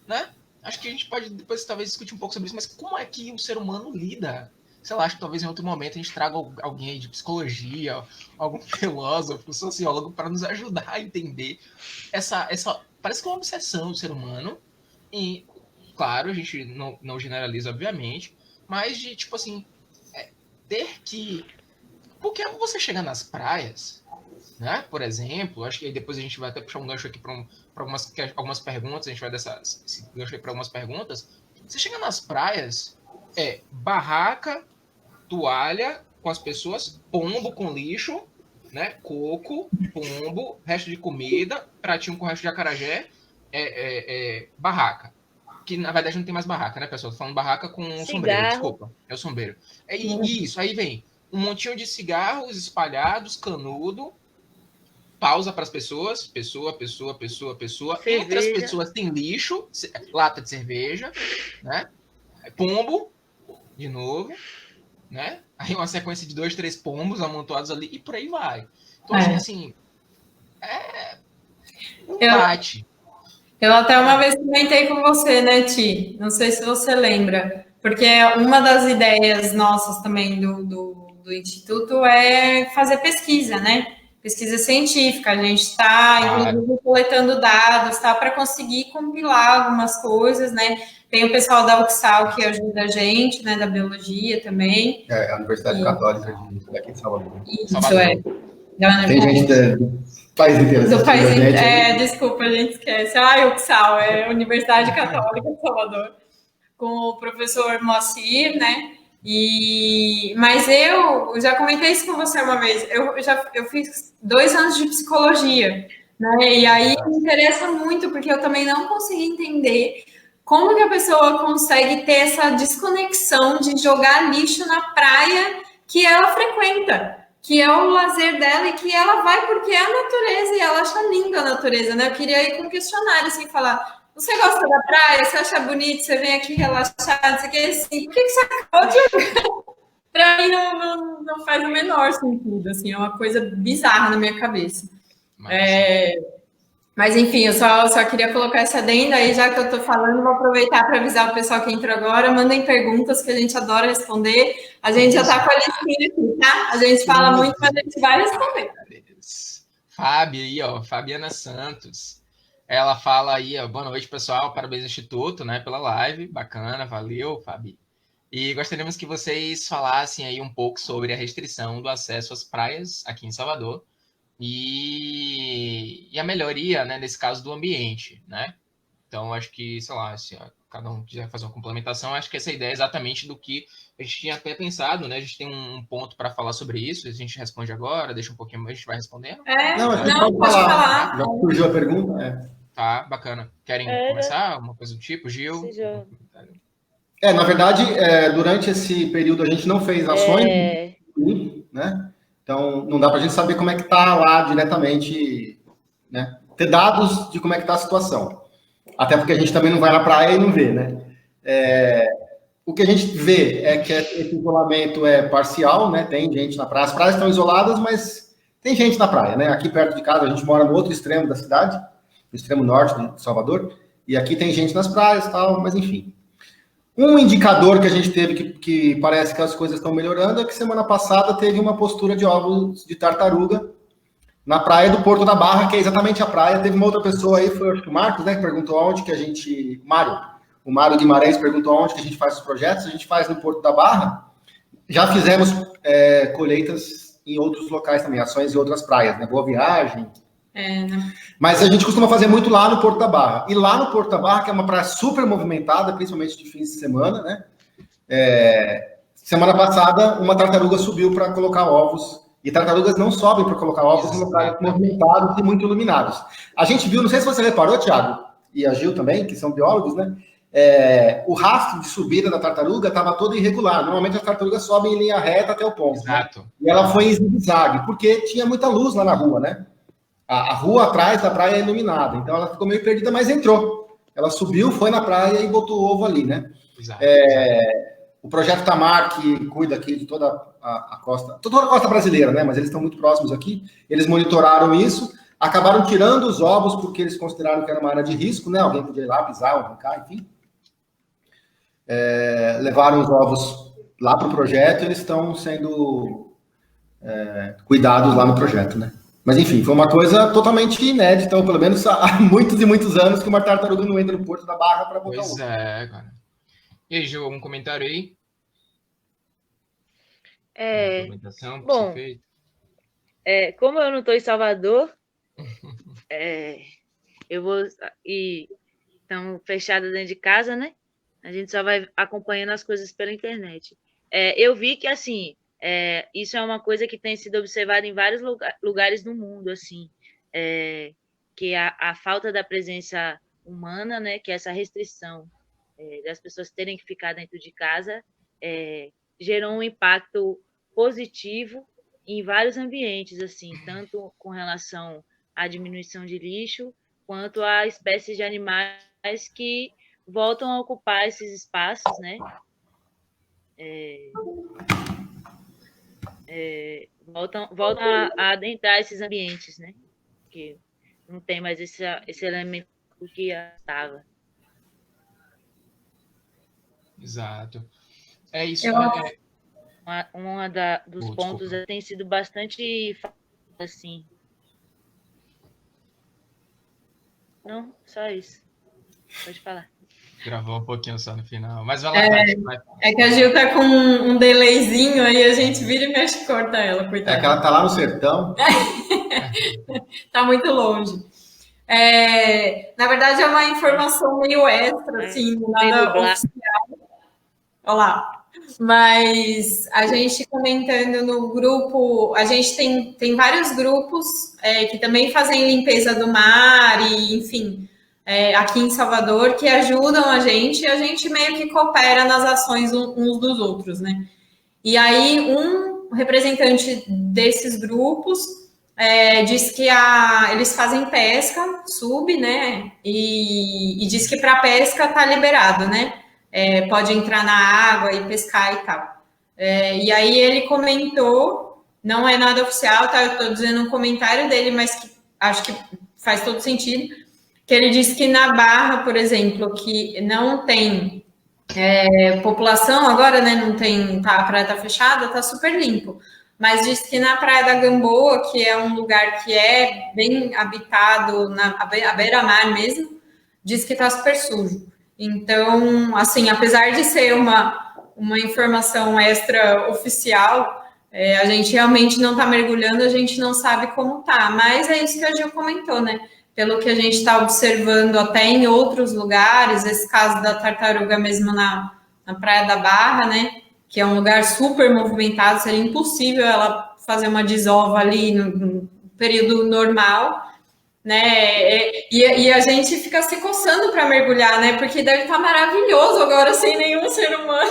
né? acho que a gente pode depois talvez discutir um pouco sobre isso, mas como é que o ser humano lida? Sei lá, acho que talvez em outro momento a gente traga alguém aí de psicologia, algum filósofo, sociólogo, para nos ajudar a entender essa. Parece que é uma obsessão do ser humano. E, claro, a gente não generaliza, obviamente, mas de, tipo assim, ter que. Porque você chega nas praias, né? Por exemplo, acho que aí depois a gente vai até puxar um gancho aqui para algumas perguntas, a gente vai dar esse gancho aí para algumas perguntas. Você chega nas praias, barraca, toalha com as pessoas, pombo com lixo, né? Coco, pombo, resto de comida, pratinho com resto de acarajé, barraca. Que na verdade não tem mais barraca, né, pessoal? Tô falando barraca com sombreiro, desculpa. É o sombreiro. Isso, aí vem um montinho de cigarros espalhados, canudo, pausa para as pessoas, pessoa. Cerveja. Entre as pessoas tem lixo, lata de cerveja, né? Pombo, de novo, né? Aí uma sequência de 2, 3 pombos amontoados ali e por aí vai. Então, assim, bate. Eu até uma vez comentei com você, né, Ti? Não sei se você lembra, porque uma das ideias nossas também do Instituto é fazer pesquisa, né? Pesquisa científica. A gente está, inclusive, coletando dados, tá? Para conseguir compilar algumas coisas, né? Tem o pessoal da UXAL que ajuda a gente, né? Da biologia também. A Universidade Católica daqui de Salvador. Isso, Tem gente do país inteiro. Do país inteiro. Desculpa, a gente esquece. A UXAL é a Universidade Católica de Salvador, com o professor Moacir, né? Mas eu já comentei isso com você uma vez. Eu fiz 2 anos de psicologia, né? E aí me interessa muito, porque eu também não consegui entender como que a pessoa consegue ter essa desconexão de jogar lixo na praia que ela frequenta, que é o lazer dela e que ela vai porque é a natureza e ela acha linda a natureza, né? Eu queria ir com um questionário, assim, falar: você gosta da praia? Você acha bonito? Você vem aqui relaxar? Você quer assim? Por que você acabou de jogar? Para mim não faz o menor sentido, assim, é uma coisa bizarra na minha cabeça. Mas enfim, eu só queria colocar essa adenda aí, já que eu estou falando, vou aproveitar para avisar o pessoal que entrou agora. Mandem perguntas, que a gente adora responder. A gente já está com a listinha aqui, tá? A gente fala muito, mas a gente vai responder. Fábio aí, ó, Fabiana Santos. Ela fala aí, ó, boa noite, pessoal, parabéns ao Instituto, né, pela live, bacana, valeu, Fabi. E gostaríamos que vocês falassem aí um pouco sobre a restrição do acesso às praias aqui em Salvador e a melhoria, né, nesse caso, do ambiente, né? Então, acho que, sei lá, se cada um quiser fazer uma complementação, acho que essa ideia é exatamente do que a gente tinha até pensado, né? A gente tem um ponto para falar sobre isso, a gente responde agora, deixa um pouquinho, a gente vai respondendo. Não, pode falar. Já surgiu a pergunta, Tá, bacana. Querem começar? Uma coisa do tipo? Gil? Na verdade, durante esse período a gente não fez ações, né? Então, não dá para a gente saber como é que está lá diretamente, né? Ter dados de como é que está a situação. Até porque a gente também não vai na praia e não vê, né? O que a gente vê é que esse isolamento é parcial, né? Tem gente na praia. As praias estão isoladas, mas tem gente na praia, né? Aqui perto de casa, a gente mora no outro extremo da cidade, no extremo norte de Salvador, e aqui tem gente nas praias e tal, mas enfim. Um indicador que a gente teve que parece que as coisas estão melhorando é que semana passada teve uma postura de ovos de tartaruga na praia do Porto da Barra, que é exatamente a praia. Teve uma outra pessoa aí, foi o Marcos, né, que perguntou onde que a gente... O Mário Guimarães perguntou onde que a gente faz os projetos. A gente faz no Porto da Barra. Já fizemos colheitas em outros locais também, ações em outras praias, né? Boa Viagem. Mas a gente costuma fazer muito lá no Porto da Barra. E lá no Porto da Barra, que é uma praia super movimentada, principalmente de fins de semana, né? Semana passada, uma tartaruga subiu para colocar ovos. E tartarugas não sobem para colocar ovos em locais movimentados e muito iluminados. A gente viu, não sei se você reparou, Thiago, e a Gil também, que são biólogos, né? O rastro de subida da tartaruga estava todo irregular. Normalmente as tartarugas sobem em linha reta até o ponto. Exato. Né? E ela foi em zigue-zague, porque tinha muita luz lá na rua, né? A rua atrás da praia é iluminada, então ela ficou meio perdida, mas entrou. Ela subiu, foi na praia e botou o ovo ali, né? Exato. O projeto Tamar, que cuida aqui de toda a costa, toda a costa brasileira, né? Mas eles estão muito próximos aqui. Eles monitoraram isso, acabaram tirando os ovos porque eles consideraram que era uma área de risco, né? Alguém podia ir lá pisar, arrancar, enfim. levaram os ovos lá para o projeto, eles estão sendo cuidados lá no projeto, né? Mas enfim, foi uma coisa totalmente inédita, ou pelo menos há muitos e muitos anos que uma tartaruga não entra no Porto da Barra para botar Pois ovo. é, cara. E aí, Gil, algum comentário aí? Implementação que você Bom, fez? como eu não estou em Salvador, eu vou e estamos fechados dentro de casa, né? A gente só vai acompanhando as coisas pela internet. Eu vi que, assim, isso é uma coisa que tem sido observada em vários lugares do mundo, assim, que a falta da presença humana, né? Que essa restrição das pessoas terem que ficar dentro de casa gerou um impacto positivo em vários ambientes, assim, tanto com relação à diminuição de lixo, quanto a espécies de animais que voltam a ocupar esses espaços, né? Voltam a adentrar esses ambientes, né? Que não tem mais esse elemento que estava. Exato. É isso. Eu Dos Oh, pontos desculpa. tem sido bastante assim. Não, só isso. Pode falar. Gravou um pouquinho só no final. Mas vai lá, Tati. Vai. É que a Gil tá com um delayzinho, aí a gente vira e mexe e corta ela, É que coitada. ela tá lá no sertão. Tá muito longe. Na verdade, é uma informação meio extra, assim, nada oficial. Olha lá. Mas a gente comentando no grupo, a gente tem vários grupos que também fazem limpeza do mar e, enfim, aqui em Salvador, que ajudam a gente e a gente meio que coopera nas ações uns dos outros, né? E aí, um representante desses grupos diz que eles fazem pesca, sub, né? E diz que para pesca tá liberado, né? Pode entrar na água e pescar e tal. E aí ele comentou, não é nada oficial, tá? Eu estou dizendo um comentário dele, mas que acho que faz todo sentido, que ele disse que na Barra, por exemplo, que não tem população agora, né? Não tem, a praia tá fechada, tá super limpo. Mas diz que na Praia da Gamboa, que é um lugar que é bem habitado, à beira-mar mesmo, diz que tá super sujo. Então, assim, apesar de ser uma informação extra oficial, a gente realmente não está mergulhando, a gente não sabe como tá. Mas é isso que a Gil comentou, né? Pelo que a gente está observando até em outros lugares, esse caso da tartaruga mesmo na Praia da Barra, né? Que é um lugar super movimentado, seria impossível ela fazer uma desova ali no período normal, né? E a gente fica se coçando para mergulhar, né? Porque deve estar maravilhoso agora sem nenhum ser humano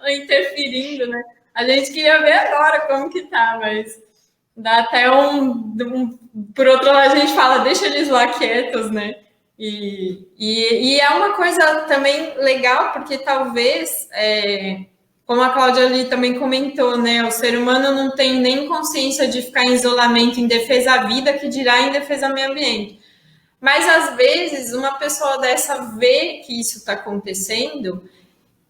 interferindo, né? A gente queria ver agora como que tá, mas dá até por outro lado a gente fala, deixa eles lá quietos, né? E é uma coisa também legal, porque talvez, como a Cláudia ali também comentou, né? O ser humano não tem nem consciência de ficar em isolamento em defesa à vida, que dirá em defesa ao meio ambiente. Mas às vezes uma pessoa dessa vê que isso está acontecendo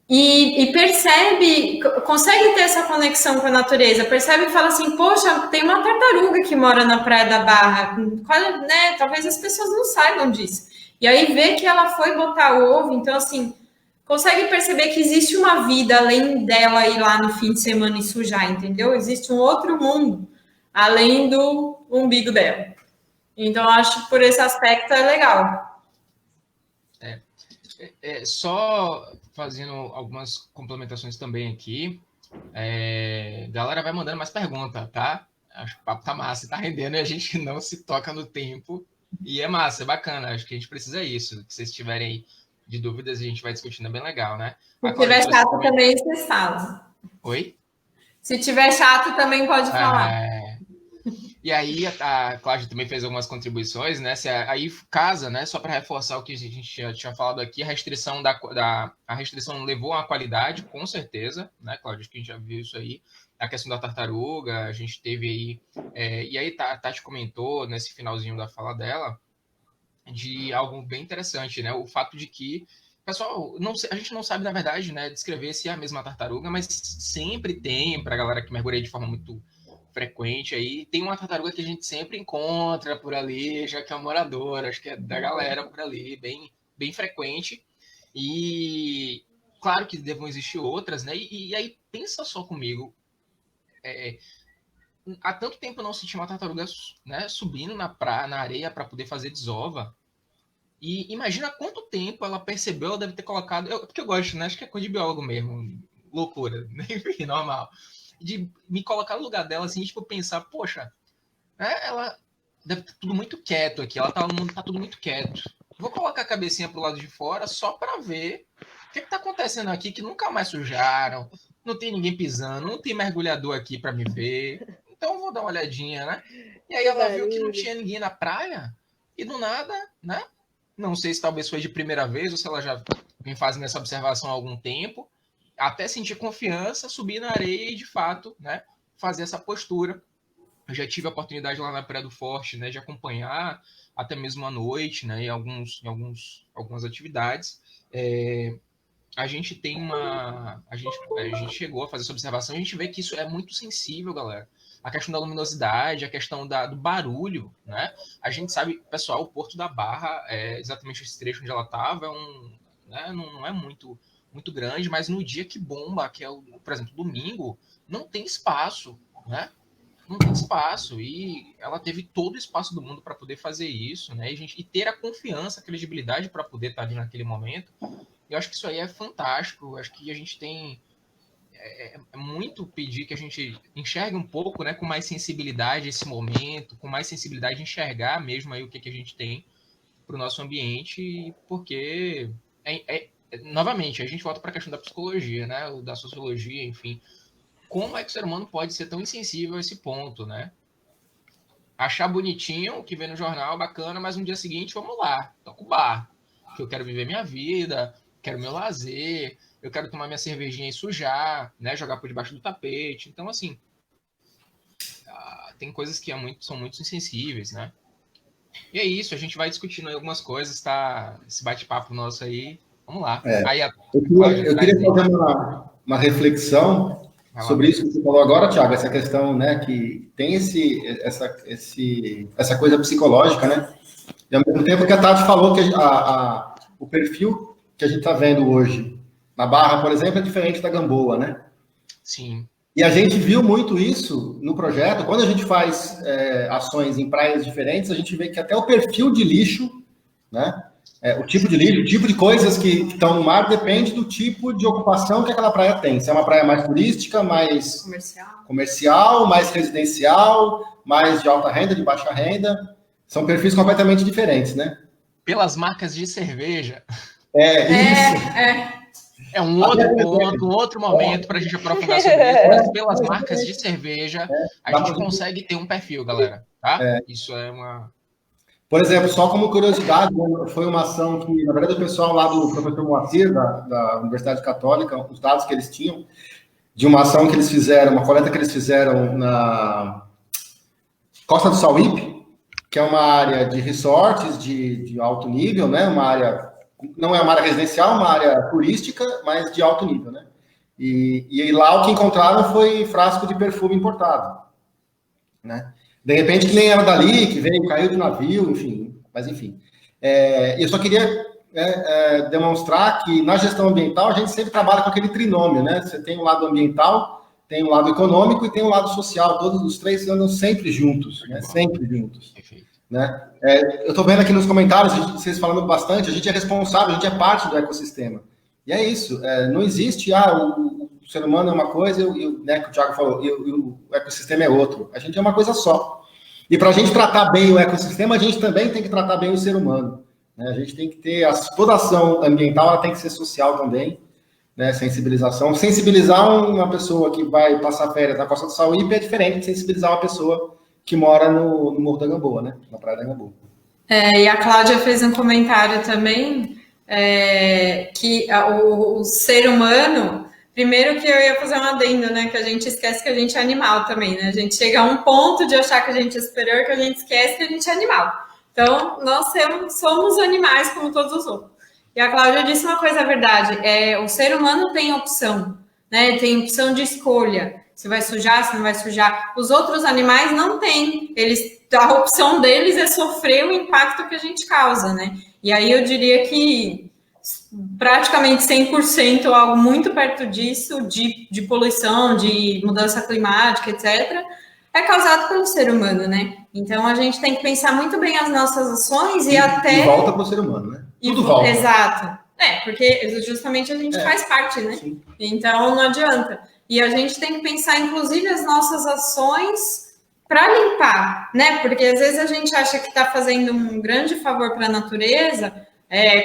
e percebe, consegue ter essa conexão com a natureza, percebe e fala assim, poxa, tem uma tartaruga que mora na Praia da Barra, né? Talvez as pessoas não saibam disso. E aí vê que ela foi botar o ovo, então assim, consegue perceber que existe uma vida além dela ir lá no fim de semana e sujar, entendeu? Existe um outro mundo além do umbigo dela. Então, acho que por esse aspecto é legal. Só fazendo algumas complementações também aqui. Galera vai mandando mais perguntas, tá? Acho que o papo tá massa, tá rendendo e a gente não se toca no tempo. E é massa, é bacana. Acho que a gente precisa disso. Se vocês tiverem aí de dúvidas, a gente vai discutindo, é bem legal, né? Se tiver chato também, vocês falam. Oi? Se tiver chato, também pode falar. E aí a Cláudia também fez algumas contribuições, né? Aí casa, né? Só para reforçar o que a gente tinha falado aqui, a restrição a restrição levou a qualidade, com certeza, né, Cláudia? Acho que a gente já viu isso aí. A questão da tartaruga, a gente teve aí. E aí a Tati comentou nesse finalzinho da fala dela de algo bem interessante, né? O fato de que pessoal, a gente não sabe, na verdade, né, descrever se é a mesma tartaruga, mas sempre tem, para a galera que mergulha de forma muito frequente aí, tem uma tartaruga que a gente sempre encontra por ali, já que é moradora, acho que é da galera por ali, bem frequente. E claro que devam existir outras, né? E aí, pensa só comigo, há tanto tempo eu não senti uma tartaruga, né, subindo na areia para poder fazer desova. E imagina quanto tempo ela percebeu, ela deve ter colocado. Porque eu gosto, né? Acho que é coisa de biólogo mesmo. Loucura. Enfim, normal. De me colocar no lugar dela, assim, tipo, pensar, poxa, né, ela deve estar tudo muito quieto aqui. Ela tá tudo muito quieto. Vou colocar a cabecinha pro lado de fora só para ver o que tá acontecendo aqui, que nunca mais sujaram. Não tem ninguém pisando, não tem mergulhador aqui para me ver. Então eu vou dar uma olhadinha, né? E aí ela viu que não tinha ninguém na praia. E do nada, né? Não sei se talvez foi de primeira vez ou se ela já vem fazendo essa observação há algum tempo. Até sentir confiança, subir na areia e, de fato, né, fazer essa postura. Eu já tive a oportunidade lá na Praia do Forte, né, de acompanhar até mesmo à noite, né, em algumas atividades. A gente tem a gente chegou a fazer essa observação, a gente vê que isso é muito sensível, galera. A questão da luminosidade, a questão do barulho, né? A gente sabe, pessoal, o Porto da Barra, exatamente esse trecho onde ela estava, né, não é muito grande, mas no dia que bomba, que é, por exemplo, domingo, não tem espaço, né? Não tem espaço. E ela teve todo o espaço do mundo para poder fazer isso, né? E ter a confiança, a credibilidade para poder estar ali naquele momento. Eu acho que isso aí é fantástico. Eu acho que a gente tem muito pedir que a gente enxergue um pouco, né, com mais sensibilidade esse momento, com mais sensibilidade de enxergar mesmo aí o que a gente tem para o nosso ambiente, porque novamente a gente volta para a questão da psicologia, né, da sociologia, enfim, como é que o ser humano pode ser tão insensível a esse ponto, né? Achar bonitinho o que vê no jornal, bacana, mas no dia seguinte, vamos lá, toca o bar, que eu quero viver minha vida, quero meu lazer, eu quero tomar minha cervejinha e sujar, né? Jogar por debaixo do tapete. Então, assim, tem coisas que são muito insensíveis, né? E é isso, a gente vai discutindo aí algumas coisas, tá? Esse bate-papo nosso aí. Vamos lá. Aí eu queria fazer uma reflexão sobre isso que você falou agora, Thiago, essa questão, né, que tem essa coisa psicológica, né? E ao mesmo tempo que a Tati falou que o perfil que a gente está vendo hoje na Barra, por exemplo, é diferente da Gamboa, né? Sim. E a gente viu muito isso no projeto. Quando a gente faz ações em praias diferentes, a gente vê que até o perfil de lixo, né? O tipo de lixo, o tipo de coisas que estão no mar depende do tipo de ocupação que aquela praia tem. Se é uma praia mais turística, mais comercial, mais residencial, mais de alta renda, de baixa renda. São perfis completamente diferentes, né? Pelas marcas de cerveja. Isso. É um outro ponto, um outro momento para a gente aprofundar sobre isso, mas pelas marcas de cerveja, a gente consegue ter um perfil, galera, tá? Isso é uma... Por exemplo, só como curiosidade, foi uma ação que, na verdade, o pessoal lá do professor Moacir, da Universidade Católica, os dados que eles tinham, de uma ação que eles fizeram, uma coleta que eles fizeram na Costa do Sauípe, que é uma área de resorts de alto nível, né? Uma área... Não é uma área residencial, é uma área turística, mas de alto nível, né? E lá o que encontraram foi frasco de perfume importado, né? De repente que nem era dali, que veio, caiu do navio, enfim. Mas enfim. Eu só queria demonstrar que na gestão ambiental a gente sempre trabalha com aquele trinômio, né? Você tem um lado ambiental, tem um lado econômico e tem um lado social. Todos os três andam sempre juntos, né? Sempre juntos. Perfeito. Né? Eu estou vendo aqui nos comentários, vocês falando bastante, a gente é responsável, a gente é parte do ecossistema. E é isso, não existe, o ser humano é uma coisa, né, que o Thiago falou, e o ecossistema é outro. A gente é uma coisa só. E para a gente tratar bem o ecossistema, a gente também tem que tratar bem o ser humano. Né? A gente tem que ter, toda ação ambiental, ela tem que ser social também, né? Sensibilização. Sensibilizar uma pessoa que vai passar férias na Costa do Sauípe é diferente de sensibilizar uma pessoa que mora no Morro da Gamboa, né? Na Praia da Gamboa. E a Cláudia fez um comentário também, que o ser humano, primeiro que eu ia fazer um adendo, né? Que a gente esquece que a gente é animal também, né? A gente chega a um ponto de achar que a gente é superior, que a gente esquece que a gente é animal. Então, nós somos animais como todos os outros. E a Cláudia disse uma coisa, verdade, o ser humano tem opção, né? Tem opção de escolha, se vai sujar, se não vai sujar. Os outros animais não têm, a opção deles é sofrer o impacto que a gente causa, né? E aí eu diria que praticamente 100% ou algo muito perto disso, de poluição, de mudança climática, etc., é causado pelo ser humano, né? Então, a gente tem que pensar muito bem as nossas ações e até... E volta para o ser humano, né? Tudo volta. Exato. Porque justamente a gente faz parte, né? Sim. Então, não adianta. E a gente tem que pensar, inclusive, as nossas ações para limpar, né? Porque, às vezes, a gente acha que está fazendo um grande favor para a natureza,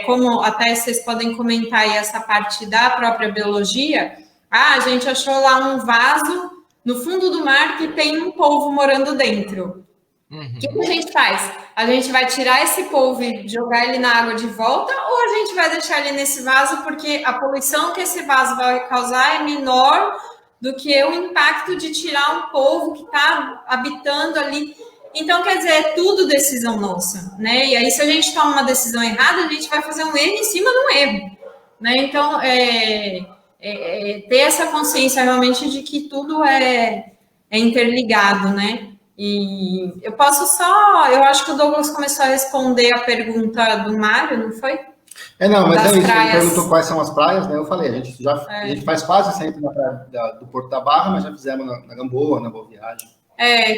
como até vocês podem comentar aí essa parte da própria biologia. A gente achou lá um vaso no fundo do mar que tem um polvo morando dentro. O que a gente faz? A gente vai tirar esse polvo e jogar ele na água de volta, ou a gente vai deixar ele nesse vaso porque a poluição que esse vaso vai causar é menor do que o impacto de tirar um polvo que está habitando ali. Então, quer dizer, é tudo decisão nossa, né? E aí, se a gente toma uma decisão errada, a gente vai fazer um erro em cima de um erro, né? Então, ter essa consciência realmente de que tudo é interligado, né? E eu acho que o Douglas começou a responder a pergunta do Mário, não foi? Mas é isso, ele perguntou quais são as praias, né? Eu falei, a gente faz quase sempre na praia do Porto da Barra, mas já fizemos na Gamboa, na Boa Viagem.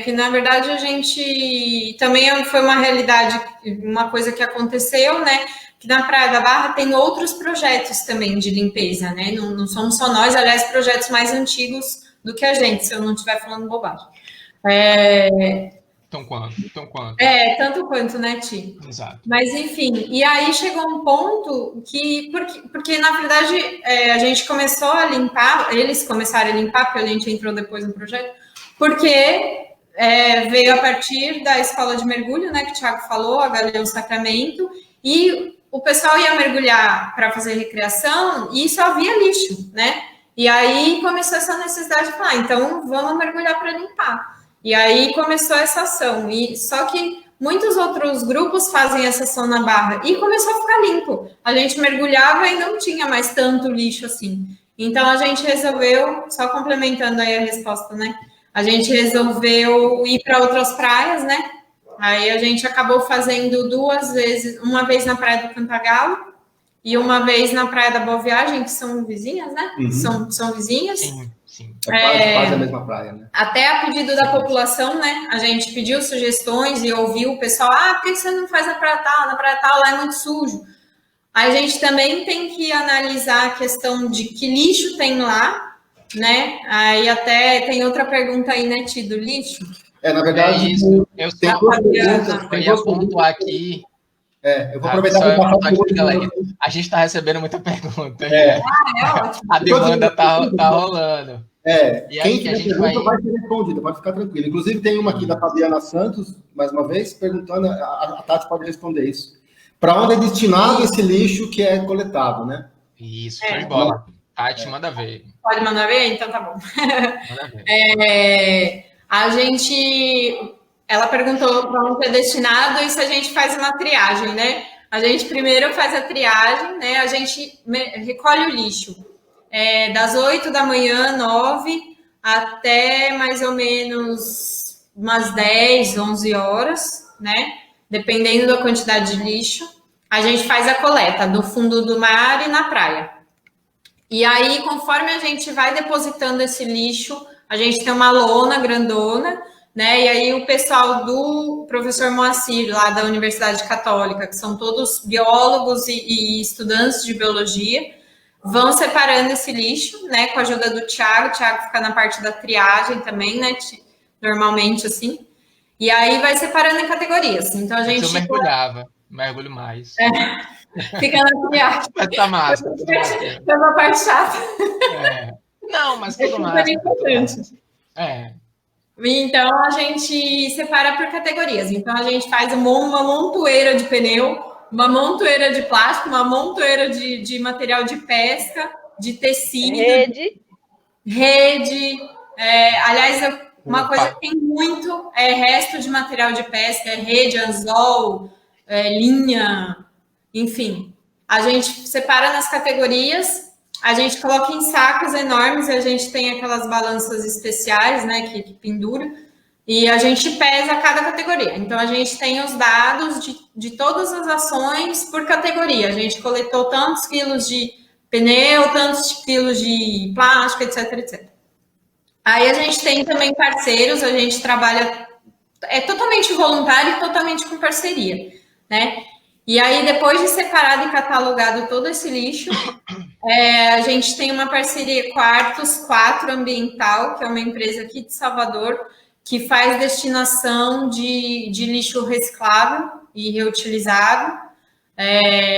Que na verdade a gente também foi uma realidade, uma coisa que aconteceu, né? Que na Praia da Barra tem outros projetos também de limpeza, né? Não somos só nós, aliás, projetos mais antigos do que a gente, se eu não estiver falando bobagem. Tanto quanto. Tanto quanto, né, Ti? Exato. Mas, enfim, e aí chegou um ponto que, porque na verdade, a gente começou a limpar, eles começaram a limpar, porque a gente entrou depois no projeto, porque veio a partir da escola de mergulho, né, que o Thiago falou, a Galeão Sacramento, e o pessoal ia mergulhar para fazer recreação e só havia lixo, né? E aí começou essa necessidade de falar, então vamos mergulhar para limpar. E aí começou essa ação. E só que muitos outros grupos fazem essa ação na Barra e começou a ficar limpo. A gente mergulhava e não tinha mais tanto lixo assim. Então a gente resolveu, só complementando aí a resposta, né? A gente resolveu ir para outras praias, né? Aí a gente acabou fazendo 2 vezes, uma vez na Praia do Cantagalo e uma vez na Praia da Boa Viagem, que são vizinhas, né? Uhum. São vizinhas. Sim. Quase a mesma praia, né? Até a pedido da população, né? A gente pediu sugestões e ouviu o pessoal, por que você não faz na praia tal? Na praia tal lá é muito sujo. A gente também tem que analisar a questão de que lixo tem lá, né? Aí até tem outra pergunta aí, né, Ti, do lixo? Na verdade, isso. Eu ia pontuar aqui. Eu vou aproveitar para a gente está recebendo muita pergunta. A demanda está rolando. E aí que a gente vai ser respondida, pode ficar tranquilo. Inclusive, tem uma aqui da Fabiana Santos, mais uma vez, perguntando, a Tati pode responder isso. Para onde é destinado esse lixo que é coletado, né? Isso, show de bola. Tati, manda ver. Pode mandar ver? Então tá bom. Manda ver. Ela perguntou para onde é destinado e se a gente faz uma triagem, né? A gente primeiro faz a triagem, né? A gente recolhe o lixo das 8 da manhã, 9, até mais ou menos umas 10, 11 horas, né? Dependendo da quantidade de lixo. A gente faz a coleta do fundo do mar e na praia. E aí, conforme a gente vai depositando esse lixo, a gente tem uma lona grandona, né? E aí o pessoal do professor Moacir, lá da Universidade Católica, que são todos biólogos e estudantes de biologia, vão separando esse lixo, né? Com a ajuda do Thiago. O Thiago fica na parte da triagem também, né? Normalmente, assim. E aí vai separando em categorias. Então a gente... Eu mergulho mais. Fica na triagem. Mas tá massa. É uma parte chata. Não, mas tudo mais. É importante. Então, a gente separa por categorias. Então, a gente faz uma montoeira de pneu, uma montoeira de plástico, uma montoeira de material de pesca, de tecido. Rede. Aliás, uma coisa que tem muito é resto de material de pesca, rede, anzol, linha, enfim. a gente separa nas categorias, a gente coloca em sacos enormes, e a gente tem aquelas balanças especiais, né, que pendura, e a gente pesa cada categoria. Então, a gente tem os dados de todas as ações por categoria. A gente coletou tantos quilos de pneu, tantos quilos de plástico, etc, etc. Aí a gente tem também parceiros, a gente trabalha totalmente voluntário e totalmente com parceria, né? E aí, depois de separado e catalogado todo esse lixo, a gente tem uma parceria com a Artus 4 Ambiental, que é uma empresa aqui de Salvador, que faz destinação de lixo reciclável e reutilizável.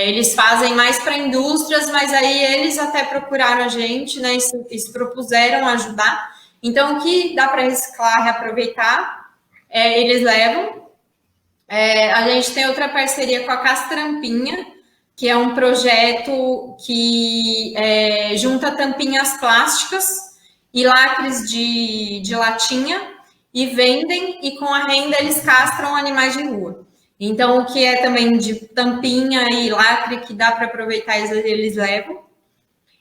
Eles fazem mais para indústrias, mas aí eles até procuraram a gente, né, e se propuseram ajudar. Então, o que dá para reciclar, reaproveitar, eles levam. A gente tem outra parceria com a Castrampinha, que é um projeto que junta tampinhas plásticas e lacres de latinha e vendem, e com a renda eles castram animais de rua. Então, o que é também de tampinha e lacre que dá para aproveitar, eles levam.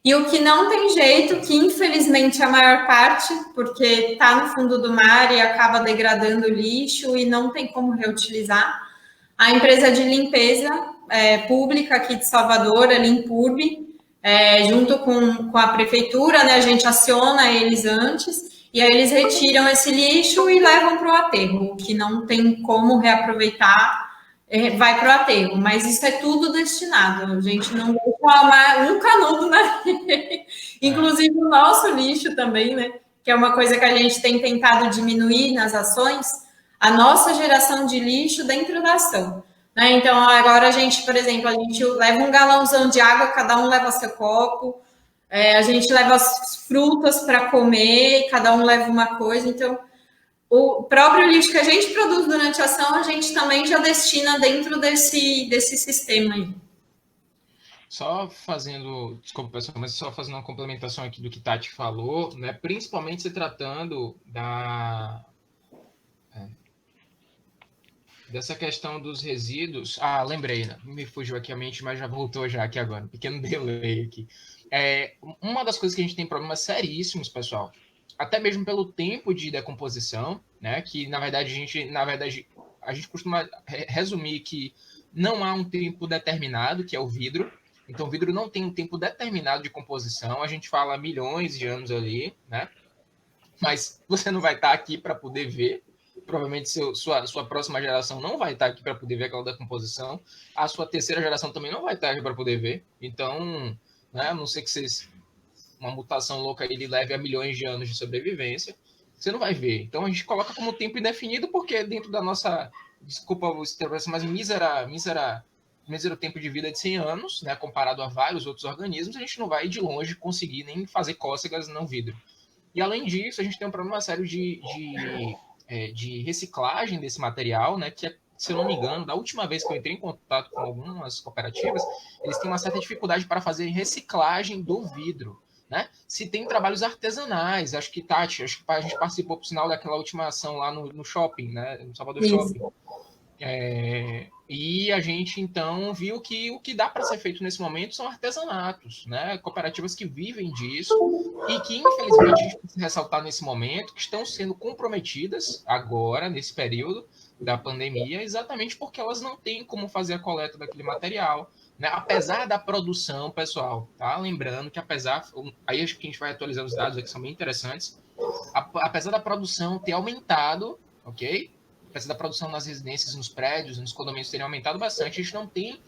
E o que não tem jeito, que infelizmente a maior parte, porque está no fundo do mar e acaba degradando o lixo e não tem como reutilizar, a empresa de limpeza pública aqui de Salvador, a Limpurb, junto com a prefeitura, né, a gente aciona eles antes, e aí eles retiram esse lixo e levam para o aterro. O que não tem como reaproveitar vai para o aterro, mas isso é tudo destinado. A gente não vai tomar um canudo na inclusive o nosso lixo também, né? Que é uma coisa que a gente tem tentado diminuir nas ações, a nossa geração de lixo dentro da ação. Né? Então, agora a gente, por exemplo, a gente leva um galãozão de água, cada um leva seu copo, a gente leva as frutas para comer, cada um leva uma coisa. Então, o próprio lixo que a gente produz durante a ação, a gente também já destina dentro desse sistema aí. Só fazendo, desculpa pessoal, mas só fazendo uma complementação aqui do que Tati falou, né? Principalmente se tratando dessa questão dos resíduos. Ah, lembrei, né? Me fugiu aqui a mente, mas já voltou já aqui agora. Um pequeno delay aqui. Uma das coisas que a gente tem problemas seríssimos, pessoal, até mesmo pelo tempo de decomposição, né? Que na verdade a gente costuma resumir que não há um tempo determinado, que é o vidro. Então, o vidro não tem um tempo determinado de composição. A gente fala milhões de anos ali, né? Mas você não vai estar aqui para poder ver. Provavelmente sua próxima geração não vai estar aqui para poder ver aquela decomposição. A sua terceira geração também não vai estar aqui para poder ver. Então, né, a não ser que uma mutação louca aí leve a milhões de anos de sobrevivência, você não vai ver. Então, a gente coloca como tempo indefinido porque dentro da nossa, desculpa o termo, mas mísero tempo de vida de 100 anos, né, comparado a vários outros organismos, a gente não vai de longe conseguir nem fazer cócegas no vidro. E além disso, a gente tem um problema sério de reciclagem desse material, né, que se eu não me engano, da última vez que eu entrei em contato com algumas cooperativas, eles têm uma certa dificuldade para fazer reciclagem do vidro. Né? Se tem trabalhos artesanais, acho que Tati, a gente participou, por sinal, daquela última ação lá no shopping, né, no Salvador Shopping. E a gente, então, viu que o que dá para ser feito nesse momento são artesanatos, né? Cooperativas que vivem disso e que, infelizmente, a gente precisa ressaltar nesse momento, que estão sendo comprometidas agora, nesse período da pandemia, exatamente porque elas não têm como fazer a coleta daquele material, né? Apesar da produção, pessoal, tá? Lembrando que aí acho que a gente vai atualizando os dados aqui, que são bem interessantes, apesar da produção ter aumentado, ok? Apesar da produção nas residências, nos prédios, nos condomínios terem aumentado bastante, a gente não tem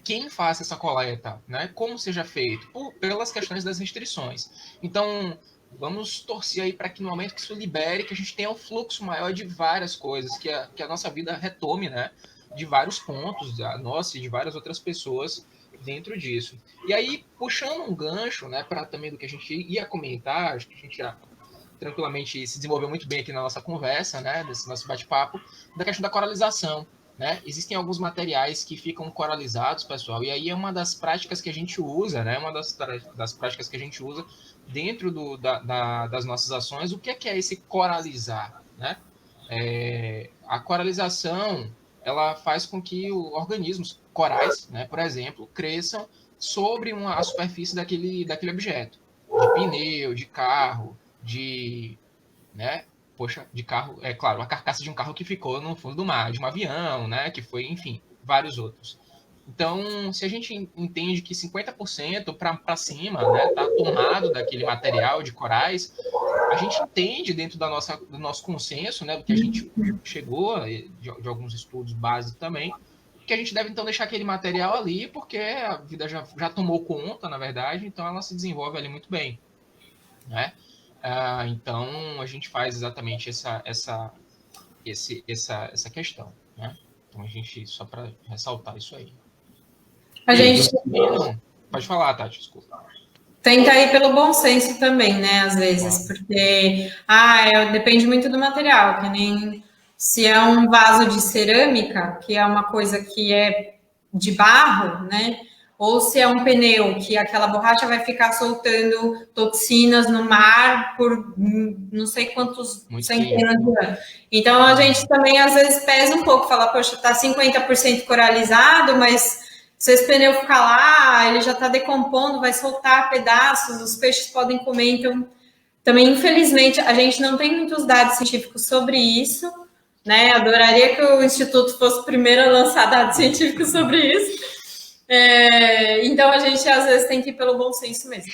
quem faça essa coleta, né? Como seja feito, pelas questões das restrições. Então, vamos torcer aí para que no momento que isso libere, que a gente tenha um fluxo maior de várias coisas, que a nossa vida retome, né? De vários pontos, a nossa e de várias outras pessoas dentro disso. E aí, puxando um gancho, né, para também do que a gente ia comentar, acho que a gente já tranquilamente se desenvolveu muito bem aqui na nossa conversa, né, nesse nosso bate-papo, da questão da coralização, né? Existem alguns materiais que ficam coralizados, pessoal, e aí é uma das práticas que a gente usa, né, uma das práticas que a gente usa dentro das nossas ações. O que é esse coralizar, né? A coralização, ela faz com que organismos corais, né, por exemplo, cresçam sobre a superfície daquele objeto. De pneu, de carro, né, de carro, é claro, a carcaça de um carro que ficou no fundo do mar, de um avião, né, que foi, enfim, vários outros. Então, se a gente entende que 50% para cima, né, tá tomado daquele material de corais, a gente entende dentro do nosso consenso, né, do que a gente chegou de alguns estudos básicos também, que a gente deve então deixar aquele material ali, porque a vida já tomou conta, na verdade, então ela se desenvolve ali muito bem, né? Então a gente faz exatamente essa questão, né? Então a gente, só para ressaltar isso aí. A gente pode falar, Tati, desculpa. Tenta ir pelo bom senso também, né? Às vezes, porque depende muito do material, que nem se é um vaso de cerâmica, que é uma coisa que é de barro, né? Ou se é um pneu, que aquela borracha vai ficar soltando toxinas no mar por não sei quantos centenas de anos. Então, a gente também, às vezes, pesa um pouco, fala, poxa, tá 50% coralizado, mas se esse pneu ficar lá, ele já está decompondo, vai soltar pedaços, os peixes podem comer. Então, também, infelizmente, a gente não tem muitos dados científicos sobre isso, né? Adoraria que o Instituto fosse o primeiro a lançar dados científicos sobre isso. Então, a gente, às vezes, tem que ir pelo bom senso mesmo.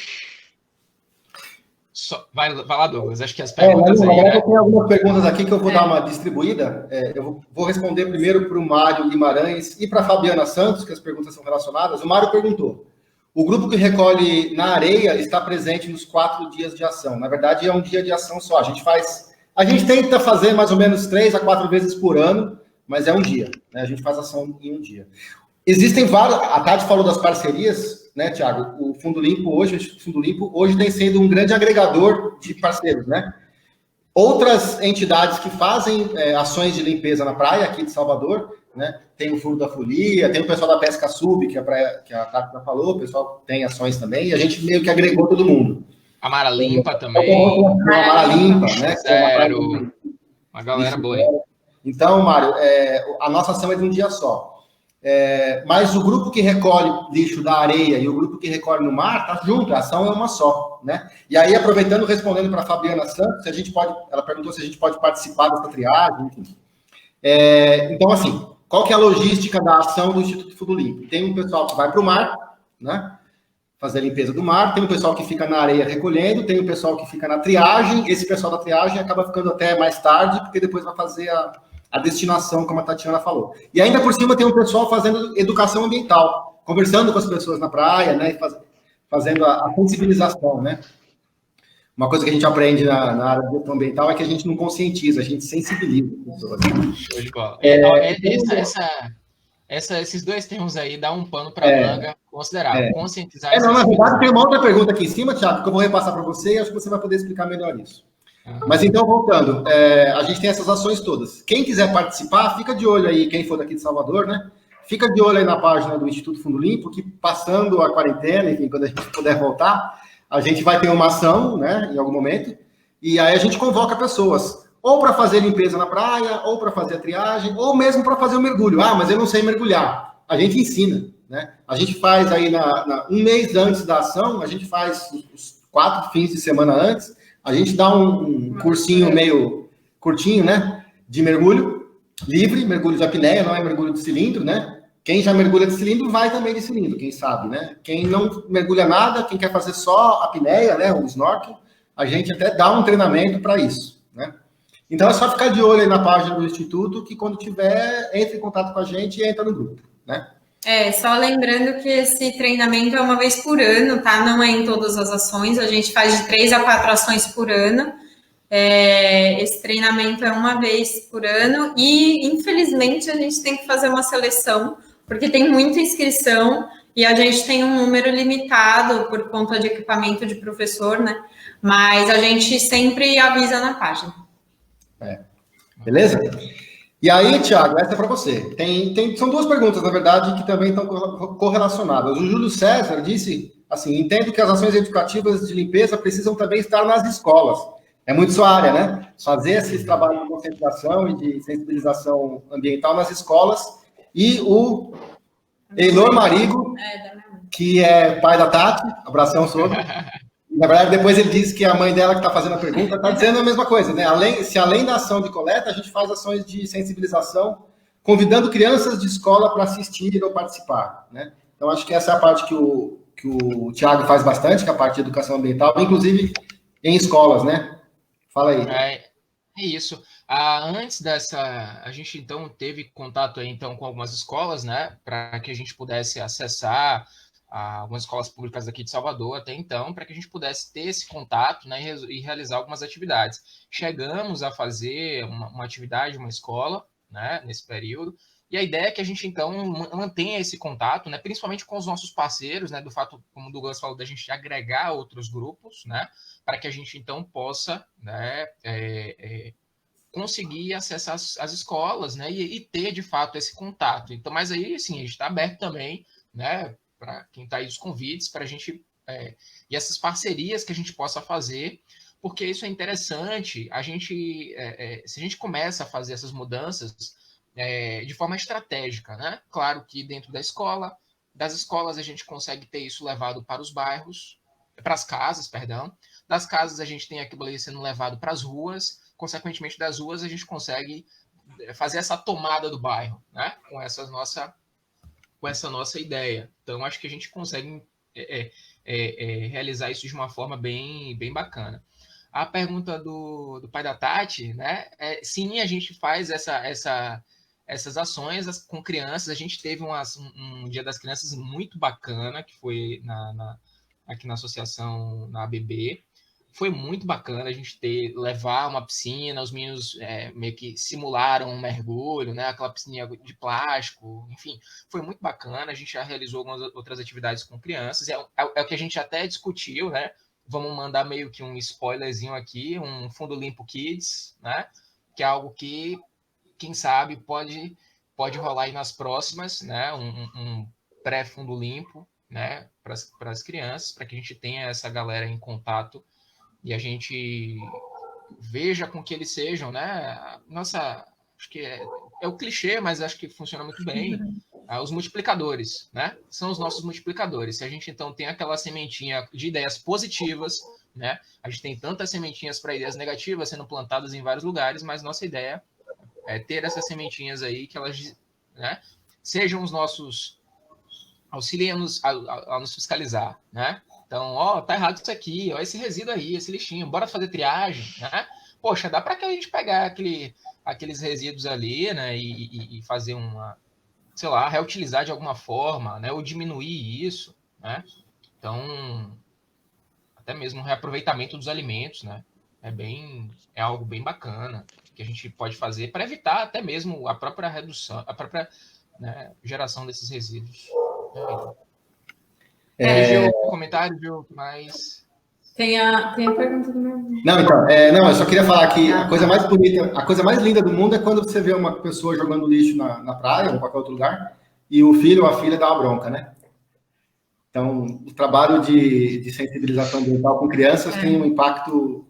Vai lá, Douglas. Acho que as perguntas aí... Eu tenho algumas perguntas aqui que eu vou dar uma distribuída. Eu vou responder primeiro para o Mário Guimarães e para a Fabiana Santos, que as perguntas são relacionadas. O Mário perguntou: o grupo que recolhe na areia está presente nos 4 dias de ação. Na verdade, é um dia de ação só. A gente tenta fazer mais ou menos 3 a 4 vezes por ano, mas é um dia, né? A gente faz ação em um dia. Existem várias... A Tati falou das parcerias, né, Thiago? O Fundo Limpo hoje tem sido um grande agregador de parceiros, né? Outras entidades que fazem ações de limpeza na praia aqui de Salvador, né? Tem o Fundo da Folia, tem o pessoal da Pesca Sub, que a Tati já falou, o pessoal tem ações também, e a gente meio que agregou todo mundo. A Mara Limpa também. A Mara Limpa, né? Zero. Uma galera boa aí. Então, Mário, a nossa ação é de um dia só. Mas o grupo que recolhe lixo da areia e o grupo que recolhe no mar tá junto, a ação é uma só, né? E aí, aproveitando, respondendo para a Fabiana Santos, ela perguntou se a gente pode participar dessa triagem, enfim. Então, assim, qual que é a logística da ação do Instituto Fundo Limpo? Tem um pessoal que vai para o mar, né? Fazer a limpeza do mar, tem um pessoal que fica na areia recolhendo, tem um pessoal que fica na triagem, esse pessoal da triagem acaba ficando até mais tarde, porque depois vai fazer a destinação, como a Tatiana falou. E ainda por cima tem um pessoal fazendo educação ambiental, conversando com as pessoas na praia, né, e fazendo a sensibilização, né. Uma coisa que a gente aprende na área de gestão ambiental é que a gente não conscientiza, a gente sensibiliza as pessoas. Show de bola. Esses dois termos aí dá um pano para a manga considerável. Conscientizar. Na verdade, tem uma outra pergunta aqui em cima, Thiago, que eu vou repassar para você e acho que você vai poder explicar melhor isso. Mas então, voltando, a gente tem essas ações todas. Quem quiser participar, fica de olho aí, quem for daqui de Salvador, né? Fica de olho aí na página do Instituto Fundo Limpo, que passando a quarentena, enfim, quando a gente puder voltar, a gente vai ter uma ação, né, em algum momento, e aí a gente convoca pessoas, ou para fazer limpeza na praia, ou para fazer a triagem, ou mesmo para fazer o mergulho. Mas eu não sei mergulhar. A gente ensina, né? A gente faz aí um mês antes da ação, a gente faz os 4 fins de semana antes, a gente dá um cursinho meio curtinho, né? De mergulho livre, mergulho de apneia, não é mergulho de cilindro, né? Quem já mergulha de cilindro vai também de cilindro, quem sabe, né? Quem não mergulha nada, quem quer fazer só apneia, né? O snorkel, a gente até dá um treinamento para isso, né? Então é só ficar de olho aí na página do Instituto, que quando tiver, entre em contato com a gente e entra no grupo, né? Só lembrando que esse treinamento é uma vez por ano, tá? Não é em todas as ações, a gente faz de 3 a 4 ações por ano. Esse treinamento é uma vez por ano e, infelizmente, a gente tem que fazer uma seleção, porque tem muita inscrição e a gente tem um número limitado por conta de equipamento de professor, né? Mas a gente sempre avisa na página. Beleza? E aí, Thiago, essa é para você. São 2 perguntas, na verdade, que também estão correlacionadas. O Júlio César disse assim: entendo que as ações educativas de limpeza precisam também estar nas escolas. É muito sua área, né? Fazer esses trabalhos de conscientização e de sensibilização ambiental nas escolas. E o Eilor Marigo, que é pai da Tati, abração sobre. Na verdade, depois ele disse que a mãe dela que está fazendo a pergunta está dizendo a mesma coisa, né? Além da ação de coleta, a gente faz ações de sensibilização, convidando crianças de escola para assistir ou participar, né? Então, acho que essa é a parte que o Thiago faz bastante, que é a parte de educação ambiental, inclusive em escolas, né? Fala aí. É isso. Antes dessa, a gente então teve contato aí, então, com algumas escolas, né? Para que a gente pudesse acessar algumas escolas públicas aqui de Salvador até então, para que a gente pudesse ter esse contato, né, e realizar algumas atividades. Chegamos a fazer uma atividade, uma escola, né, nesse período, e a ideia é que a gente, então, mantenha esse contato, né, principalmente com os nossos parceiros, né, do fato, como o Douglas falou, da gente agregar outros grupos, né, para que a gente, então, possa, né, conseguir acessar as escolas, né, e ter, de fato, esse contato. Então, mas aí, assim, a gente está aberto também, né, para quem está aí os convites, para a gente, e essas parcerias que a gente possa fazer, porque isso é interessante, a gente, se a gente começa a fazer essas mudanças de forma estratégica, né? Claro que dentro das escolas a gente consegue ter isso levado para os bairros, para as casas, perdão, das casas a gente tem aquilo ali sendo levado para as ruas, consequentemente das ruas a gente consegue fazer essa tomada do bairro, né? Com essa nossa ideia. Então, acho que a gente consegue realizar isso de uma forma bem, bem bacana. A pergunta do pai da Tati, né? Sim, a gente faz essas ações com crianças. A gente teve um Dia das Crianças muito bacana, que foi aqui na associação, na ABB. Foi muito bacana a gente levar uma piscina, os meninos meio que simularam um mergulho, né? Aquela piscininha de plástico, enfim, foi muito bacana. A gente já realizou algumas outras atividades com crianças, é o que a gente até discutiu, né? Vamos mandar meio que um spoilerzinho aqui, um Fundo Limpo Kids, né? Que é algo que, quem sabe, pode rolar aí nas próximas, né? Um pré-Fundo Limpo, né? Para as crianças, para que a gente tenha essa galera em contato e a gente veja com que eles sejam, né? Nossa, acho que é o clichê, mas acho que funciona muito bem. Os multiplicadores, né? São os nossos multiplicadores. Se a gente, então, tem aquela sementinha de ideias positivas, né? A gente tem tantas sementinhas para ideias negativas sendo plantadas em vários lugares, mas nossa ideia é ter essas sementinhas aí que elas, né, sejam os nossos... auxiliem-nos a nos fiscalizar, né? Então, tá errado isso aqui, esse resíduo aí, esse lixinho, bora fazer triagem, né? Poxa, dá para que a gente pegar aqueles resíduos ali, né, e fazer sei lá, reutilizar de alguma forma, né, ou diminuir isso, né? Então, até mesmo o reaproveitamento dos alimentos, né? É algo bem bacana que a gente pode fazer para evitar até mesmo a própria redução, a própria, né, geração desses resíduos. Gil, comentário, Gil, mas... Tem a pergunta do meu... Não, então, eu só queria falar que a coisa mais bonita, a coisa mais linda do mundo é quando você vê uma pessoa jogando lixo na praia ou em qualquer outro lugar e o filho ou a filha dá uma bronca, né? Então, o trabalho de sensibilização ambiental com crianças tem um impacto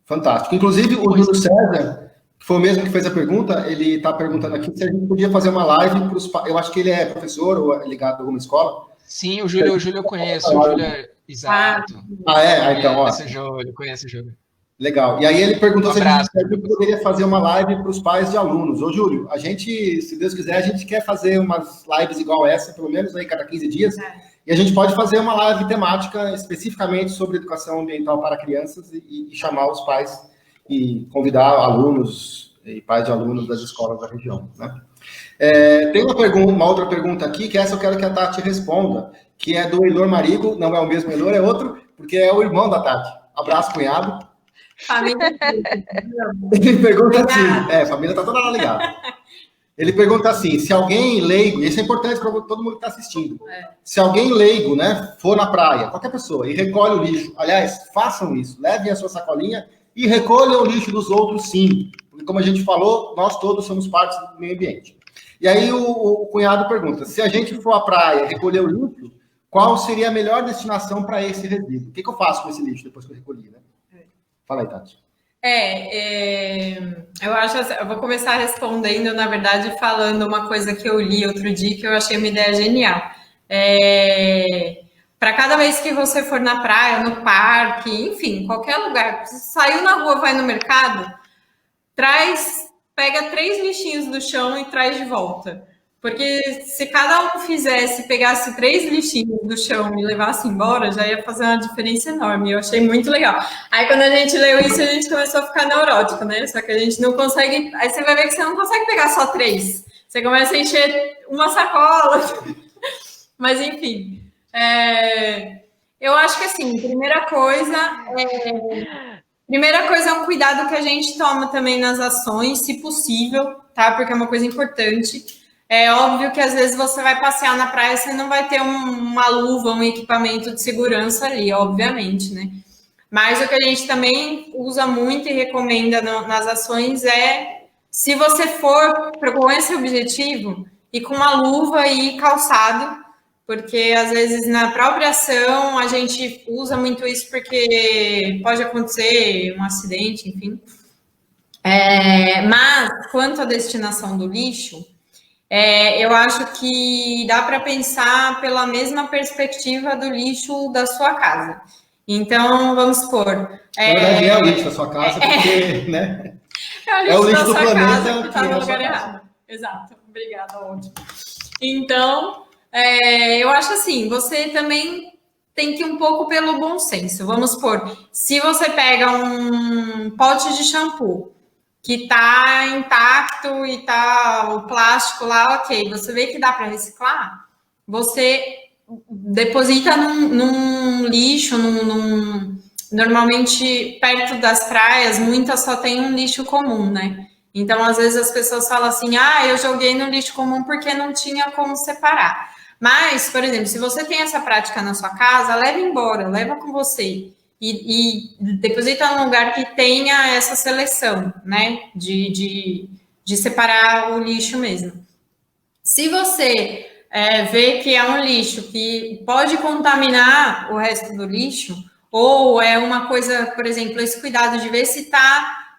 fantástico. Inclusive, o Júlio César, que foi o mesmo que fez a pergunta, ele está perguntando aqui se a gente podia fazer uma live para os pais. Eu acho que ele é professor ou é ligado a alguma escola. Sim, o Júlio eu conheço, o Júlio exato. Então, Conheço o Júlio. Legal. E aí ele perguntou se a gente poderia fazer uma live para os pais de alunos. Ô, Júlio, a gente, se Deus quiser, a gente quer fazer umas lives igual essa, pelo menos aí cada 15 dias, e a gente pode fazer uma live temática especificamente sobre educação ambiental para crianças e chamar os pais e convidar alunos e pais de alunos das escolas da região, né? Tem uma outra pergunta aqui, que essa eu quero que a Tati responda, que é do Eilor Marigo, não é o mesmo Eilor, é outro, porque é o irmão da Tati. Abraço, cunhado. Família. Ele pergunta assim, a família está toda ligada. Ele pergunta assim, se alguém leigo, e isso é importante para todo mundo que está assistindo, se alguém leigo, né, for na praia, qualquer pessoa, e recolhe o lixo, aliás, façam isso, levem a sua sacolinha e recolham o lixo dos outros, sim. Porque, como a gente falou, nós todos somos parte do meio ambiente. E aí o cunhado pergunta, se a gente for à praia recolher o lixo, qual seria a melhor destinação para esse resíduo? O que eu faço com esse lixo depois que eu recolhi, né? Fala aí, Tati. Eu acho assim, eu vou começar respondendo, na verdade, falando uma coisa que eu li outro dia que eu achei uma ideia genial. Para cada vez que você for na praia, no parque, enfim, qualquer lugar, saiu na rua, vai no mercado, pega 3 lixinhos do chão e traz de volta. Porque se cada um pegasse 3 lixinhos do chão e levasse embora, já ia fazer uma diferença enorme. Eu achei muito legal. Aí quando a gente leu isso, a gente começou a ficar neurótico, né? Só que a gente não consegue. Aí você vai ver que você não consegue pegar só 3. Você começa a encher uma sacola. Mas enfim. Eu acho que assim, primeira coisa é um cuidado que a gente toma também nas ações, se possível, tá? Porque é uma coisa importante. É óbvio que às vezes você vai passear na praia, você não vai ter uma luva, um equipamento de segurança ali, obviamente, né? Mas o que a gente também usa muito e recomenda nas ações é, se você for com esse objetivo, ir com uma luva e calçado, porque às vezes na própria ação a gente usa muito isso porque pode acontecer um acidente, enfim. Mas quanto à destinação do lixo, eu acho que dá para pensar pela mesma perspectiva do lixo da sua casa. Então, vamos supor. Na verdade, é o lixo da sua casa, porque, né? É o lixo do planeta que está no lugar errado. Exato. Obrigada, ótimo. Então, eu acho assim, você também tem que ir um pouco pelo bom senso. Vamos supor, se você pega um pote de shampoo que tá intacto e tá o plástico lá, ok, você vê que dá para reciclar, você deposita num lixo, normalmente perto das praias, muitas só tem um lixo comum, né? Então, às vezes as pessoas falam assim, eu joguei no lixo comum porque não tinha como separar. Mas, por exemplo, se você tem essa prática na sua casa, leva embora, leva com você. E deposita num lugar que tenha essa seleção, né? De separar o lixo mesmo. Se você vê que é um lixo que pode contaminar o resto do lixo, ou é uma coisa, por exemplo, esse cuidado de ver se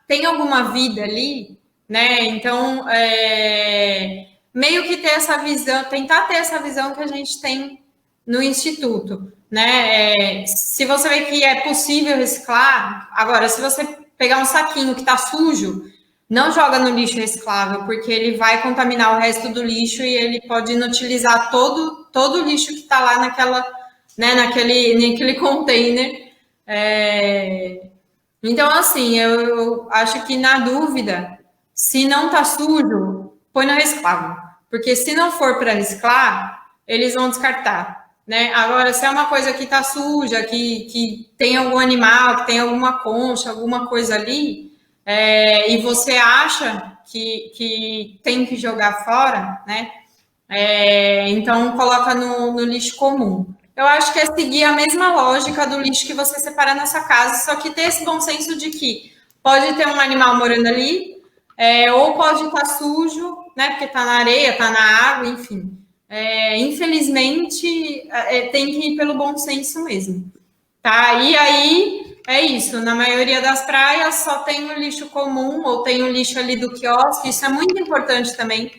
tem alguma vida ali, né? Então, meio que ter essa visão, tentar ter essa visão que a gente tem no Instituto, né? Se você vê que é possível reciclar, agora, se você pegar um saquinho que está sujo, não joga no lixo reciclável, porque ele vai contaminar o resto do lixo e ele pode inutilizar todo o lixo que está lá naquele container. Então, assim, eu acho que na dúvida, se não está sujo, põe no reciclável. Porque se não for para reciclar, eles vão descartar. Né? Agora, se é uma coisa que está suja, que tem algum animal, que tem alguma concha, alguma coisa ali, e você acha que tem que jogar fora, né? Então coloca no lixo comum. Eu acho que é seguir a mesma lógica do lixo que você separa na sua casa, só que ter esse bom senso de que pode ter um animal morando ali, ou pode estar sujo, né? Porque está na areia, está na água, enfim. Infelizmente, tem que ir pelo bom senso mesmo. Tá? E aí, é isso. Na maioria das praias só tem o lixo comum ou tem o lixo ali do quiosque. Isso é muito importante também.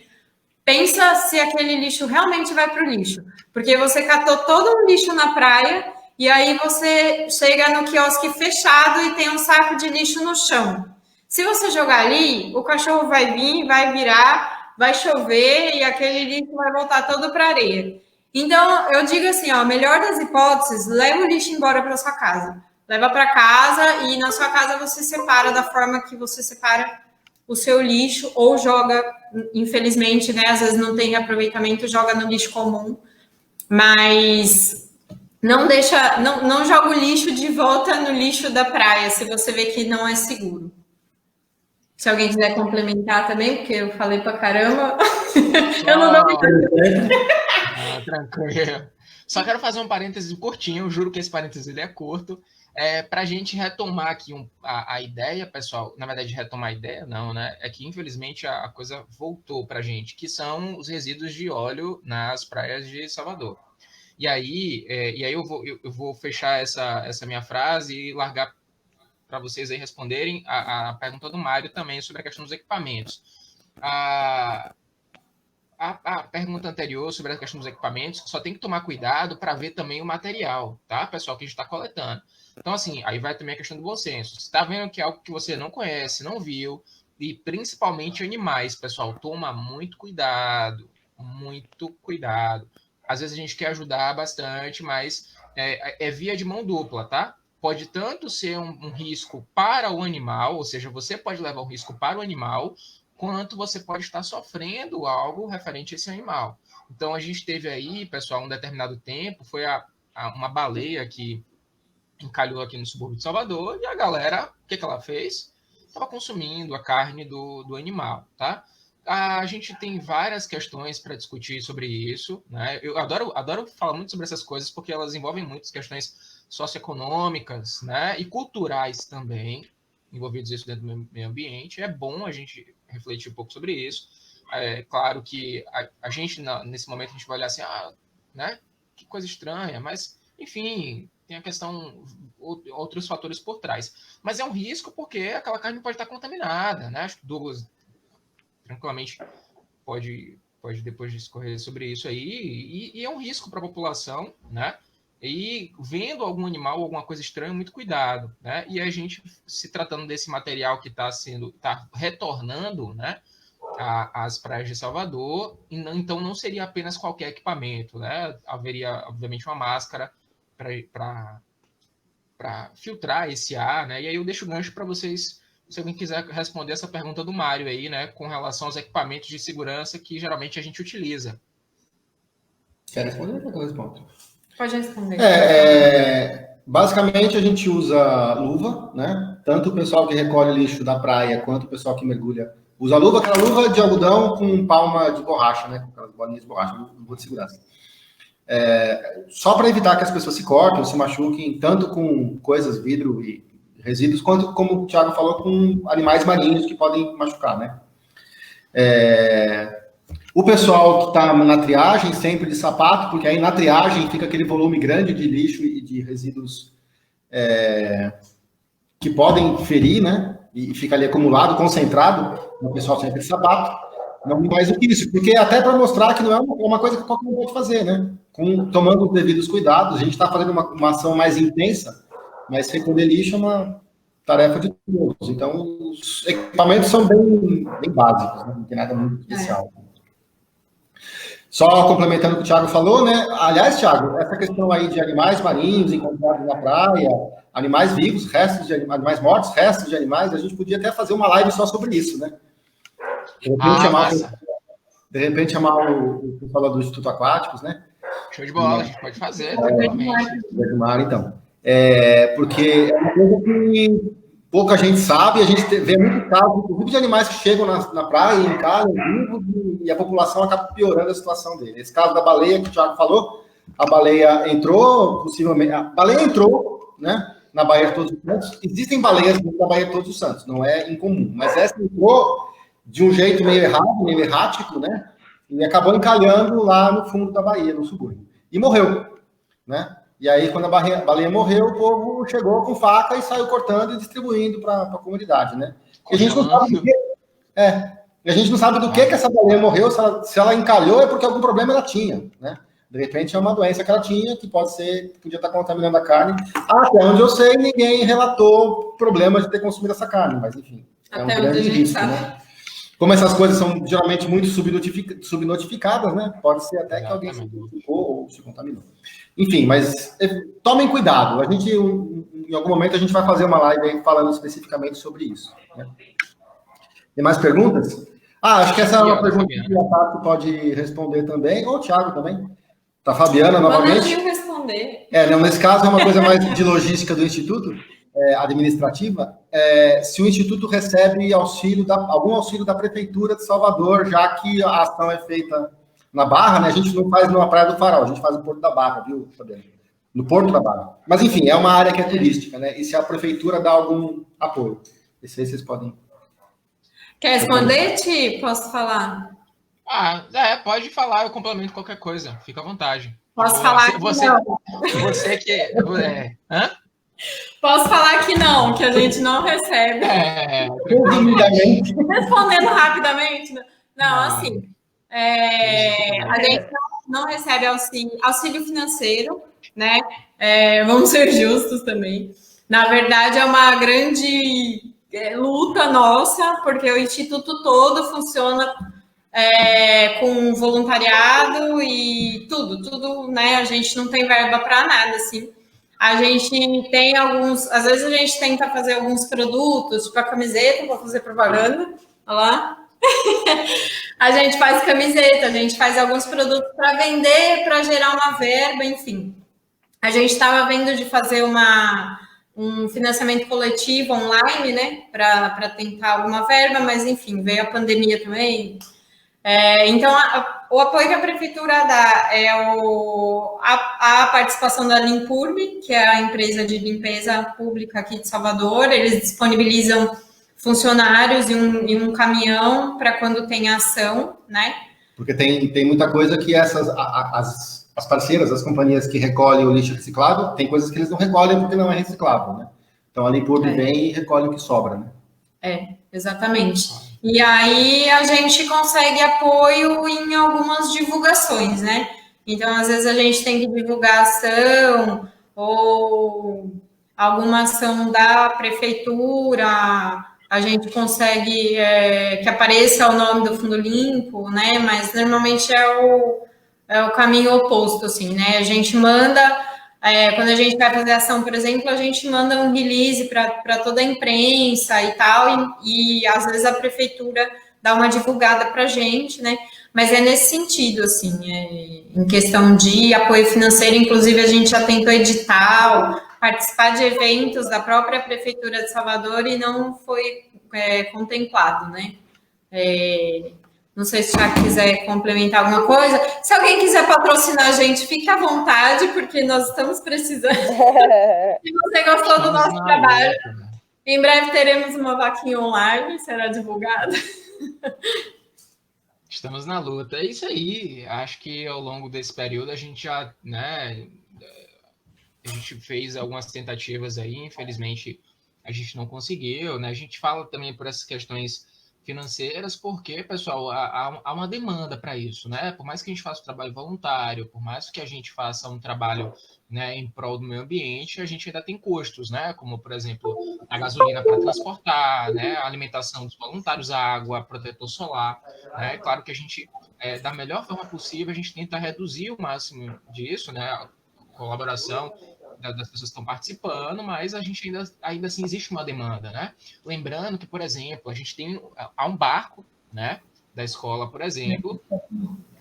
Pensa se aquele lixo realmente vai para o lixo. Porque você catou todo o lixo na praia e aí você chega no quiosque fechado e tem um saco de lixo no chão. Se você jogar ali, o cachorro vai vir, vai virar, vai chover e aquele lixo vai voltar todo para a areia. Então, eu digo assim, melhor das hipóteses, leva o lixo embora para sua casa. Leva para casa e na sua casa você separa da forma que você separa o seu lixo ou joga, infelizmente, né, às vezes não tem aproveitamento, joga no lixo comum, mas não joga o lixo de volta no lixo da praia, se você vê que não é seguro. Se alguém quiser complementar também, porque eu falei pra caramba. Eu não dou tranquilo. Só quero fazer um parêntese curtinho, eu juro que esse parêntese ele é curto, para a gente retomar aqui a ideia, pessoal. Na verdade, retomar a ideia, não, né? É que, infelizmente, a coisa voltou para a gente, que são os resíduos de óleo nas praias de Salvador. E aí eu vou fechar essa minha frase e largar para vocês aí responderem a pergunta do Mário também sobre a questão dos equipamentos. A pergunta anterior sobre a questão dos equipamentos, só tem que tomar cuidado para ver também o material, tá, pessoal, que a gente está coletando. Então, assim, aí vai também a questão do bom senso. Você está vendo que é algo que você não conhece, não viu, e principalmente animais, pessoal, toma muito cuidado, muito cuidado. Às vezes a gente quer ajudar bastante, mas é via de mão dupla, tá? Pode tanto ser um risco para o animal, ou seja, você pode levar o risco para o animal, quanto você pode estar sofrendo algo referente a esse animal. Então, a gente teve aí, pessoal, um determinado tempo, foi uma baleia que encalhou aqui no subúrbio de Salvador, e a galera, o que ela fez? Estava consumindo a carne do animal, tá? A gente tem várias questões para discutir sobre isso, né? Eu adoro falar muito sobre essas coisas, porque elas envolvem muitas questões socioeconômicas, né? E culturais também, envolvidos isso dentro do meio ambiente. É bom a gente refletir um pouco sobre isso. É claro que a gente, nesse momento, a gente vai olhar assim, né? Que coisa estranha, mas, enfim, tem a questão, outros fatores por trás. Mas é um risco porque aquela carne pode estar contaminada, né? Acho que o Douglas tranquilamente pode depois discorrer sobre isso aí, e é um risco para a população, né? E vendo algum animal, alguma coisa estranha, muito cuidado, né? E a gente, se tratando desse material que está retornando, né, às praias de Salvador, então não seria apenas qualquer equipamento, né? Haveria, obviamente, uma máscara para filtrar esse ar, né? E aí eu deixo o gancho para vocês, se alguém quiser responder essa pergunta do Mário aí, né, com relação aos equipamentos de segurança que geralmente a gente utiliza. Quer responder? Eu respondo. Pode responder. Basicamente, a gente usa luva, né? Tanto o pessoal que recolhe lixo da praia, quanto o pessoal que mergulha usa luva, aquela luva de algodão com palma de borracha, né? Com aquelas bolinhas de borracha, luva de segurança. Só para evitar que as pessoas se cortem, se machuquem, tanto com coisas, vidro e resíduos, quanto, como o Thiago falou, com animais marinhos que podem machucar, né? O pessoal que está na triagem, sempre de sapato, porque aí na triagem fica aquele volume grande de lixo e de resíduos que podem ferir, né? E fica ali acumulado, concentrado, o pessoal sempre de sapato. Não mais do que isso, porque até para mostrar que não é uma coisa que qualquer um pode fazer, né? Tomando os devidos cuidados, a gente está fazendo uma ação mais intensa, mas recolher lixo é uma tarefa de todos. Então, os equipamentos são bem básicos, né? Não tem nada muito especial. Só complementando o que o Thiago falou, né? Aliás, Thiago, essa questão aí de animais marinhos encontrados na praia, animais vivos, restos de animais mortos, restos de animais, a gente podia até fazer uma live só sobre isso, né? De repente chamar o pessoal do Instituto Aquáticos, né? Show de bola, a gente pode fazer. Então. Porque é uma coisa que pouca gente sabe, a gente vê muito caso, inclusive, de animais que chegam na praia e encalham vivos, e a população acaba piorando a situação dele. Esse caso da baleia que o Thiago falou, a baleia entrou, possivelmente, né, na Baía de Todos os Santos. Existem baleias na Baía de Todos os Santos, não é incomum, mas essa entrou de um jeito meio errado, meio errático, né, e acabou encalhando lá no fundo da Bahia, no subúrbio, e morreu, né? E aí, quando a baleia morreu, o povo chegou com faca e saiu cortando e distribuindo para a comunidade, né? E a gente não sabe do que... a gente não sabe do que essa baleia morreu, se ela encalhou é porque algum problema ela tinha, né? De repente é uma doença que ela tinha, que podia estar contaminando a carne. Até onde eu sei, ninguém relatou problemas de ter consumido essa carne, mas enfim, é um grande risco, né? Como essas coisas são geralmente muito subnotificadas, né? Pode ser até que alguém se notificou ou se contaminou. Enfim, mas tomem cuidado. A gente, em algum momento, a gente vai fazer uma live aí falando especificamente sobre isso, né? Tem mais perguntas? Acho que essa é uma pergunta que a Tati pode responder também, ou o Thiago também. Tá, Fabiana, novamente. Pode responder. Não, nesse caso é uma coisa mais de logística do Instituto, administrativa. Se o Instituto recebe algum auxílio da Prefeitura de Salvador, já que a ação é feita na Barra, né? A gente não faz na Praia do Farol, a gente faz no Porto da Barra, viu, Fabiana? No Porto da Barra. Mas, enfim, é uma área que é turística, né? E se a Prefeitura dá algum apoio? Esse aí vocês podem... Quer responder, Ti? Posso falar? Pode falar, eu complemento qualquer coisa. Fica à vontade. Posso falar? Você que... Hã? Posso falar que não, que a gente não recebe. Respondendo rapidamente. Não, assim, a gente não recebe auxílio financeiro, né? Vamos ser justos também. Na verdade, é uma grande luta nossa, porque o Instituto todo funciona com voluntariado e tudo, né? A gente não tem verba para nada, assim. A gente tem às vezes a gente tenta fazer alguns produtos, tipo a camiseta, para fazer propaganda, olha lá. A gente faz camiseta, a gente faz alguns produtos para vender, para gerar uma verba, enfim. A gente estava vendo de fazer um financiamento coletivo online, né, para tentar alguma verba, mas enfim, veio a pandemia também. Então, o apoio que a prefeitura dá é a participação da Limpurb, que é a empresa de limpeza pública aqui de Salvador. Eles disponibilizam funcionários e um caminhão para quando tem ação, né? Porque tem muita coisa que as parceiras, as companhias que recolhem o lixo reciclável, tem coisas que eles não recolhem porque não é reciclável, né? Então a Limpurb vem e recolhe o que sobra, né? Exatamente. E aí a gente consegue apoio em algumas divulgações, né? Então, às vezes a gente tem que divulgar ação ou alguma ação da prefeitura, a gente consegue que apareça o nome do Fundo Limpo, né? Mas normalmente é o caminho oposto, assim, né? A gente manda... quando a gente vai fazer ação, por exemplo, a gente manda um release para toda a imprensa e tal, e às vezes a prefeitura dá uma divulgada para a gente, né? Mas é nesse sentido, assim, em questão de apoio financeiro, inclusive a gente já tentou edital, participar de eventos da própria prefeitura de Salvador e não foi contemplado, né? Não sei se já quiser complementar alguma coisa. Se alguém quiser patrocinar a gente, fique à vontade, porque nós estamos precisando. Se você gostou do nosso trabalho, em breve teremos uma vaquinha online, será divulgada. Estamos na luta. É isso aí. Acho que ao longo desse período a gente já, né, a gente fez algumas tentativas aí, infelizmente a gente não conseguiu, né? A gente fala também por essas questões financeiras, porque, pessoal, há uma demanda para isso, né? Por mais que a gente faça um trabalho voluntário, por mais que a gente faça um trabalho, né, em prol do meio ambiente, a gente ainda tem custos, né? Como, por exemplo, a gasolina para transportar, né? A alimentação dos voluntários, a água, protetor solar, né? Claro que a gente, da melhor forma possível, a gente tenta reduzir o máximo disso, né? A colaboração das pessoas que estão participando, mas a gente ainda assim existe uma demanda, né? Lembrando que, por exemplo, a gente há um barco, né, da escola, por exemplo,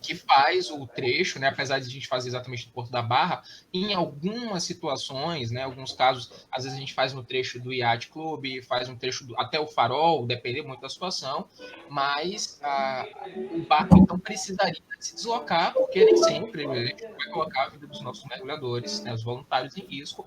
que faz o trecho, né, apesar de a gente fazer exatamente no Porto da Barra, em algumas situações, né, alguns casos, às vezes a gente faz no trecho do Yacht Club, faz um trecho até o Farol, depende muito da situação, mas o barco então precisaria se deslocar, porque nem sempre a gente vai colocar a vida dos nossos mergulhadores, né, os voluntários em risco.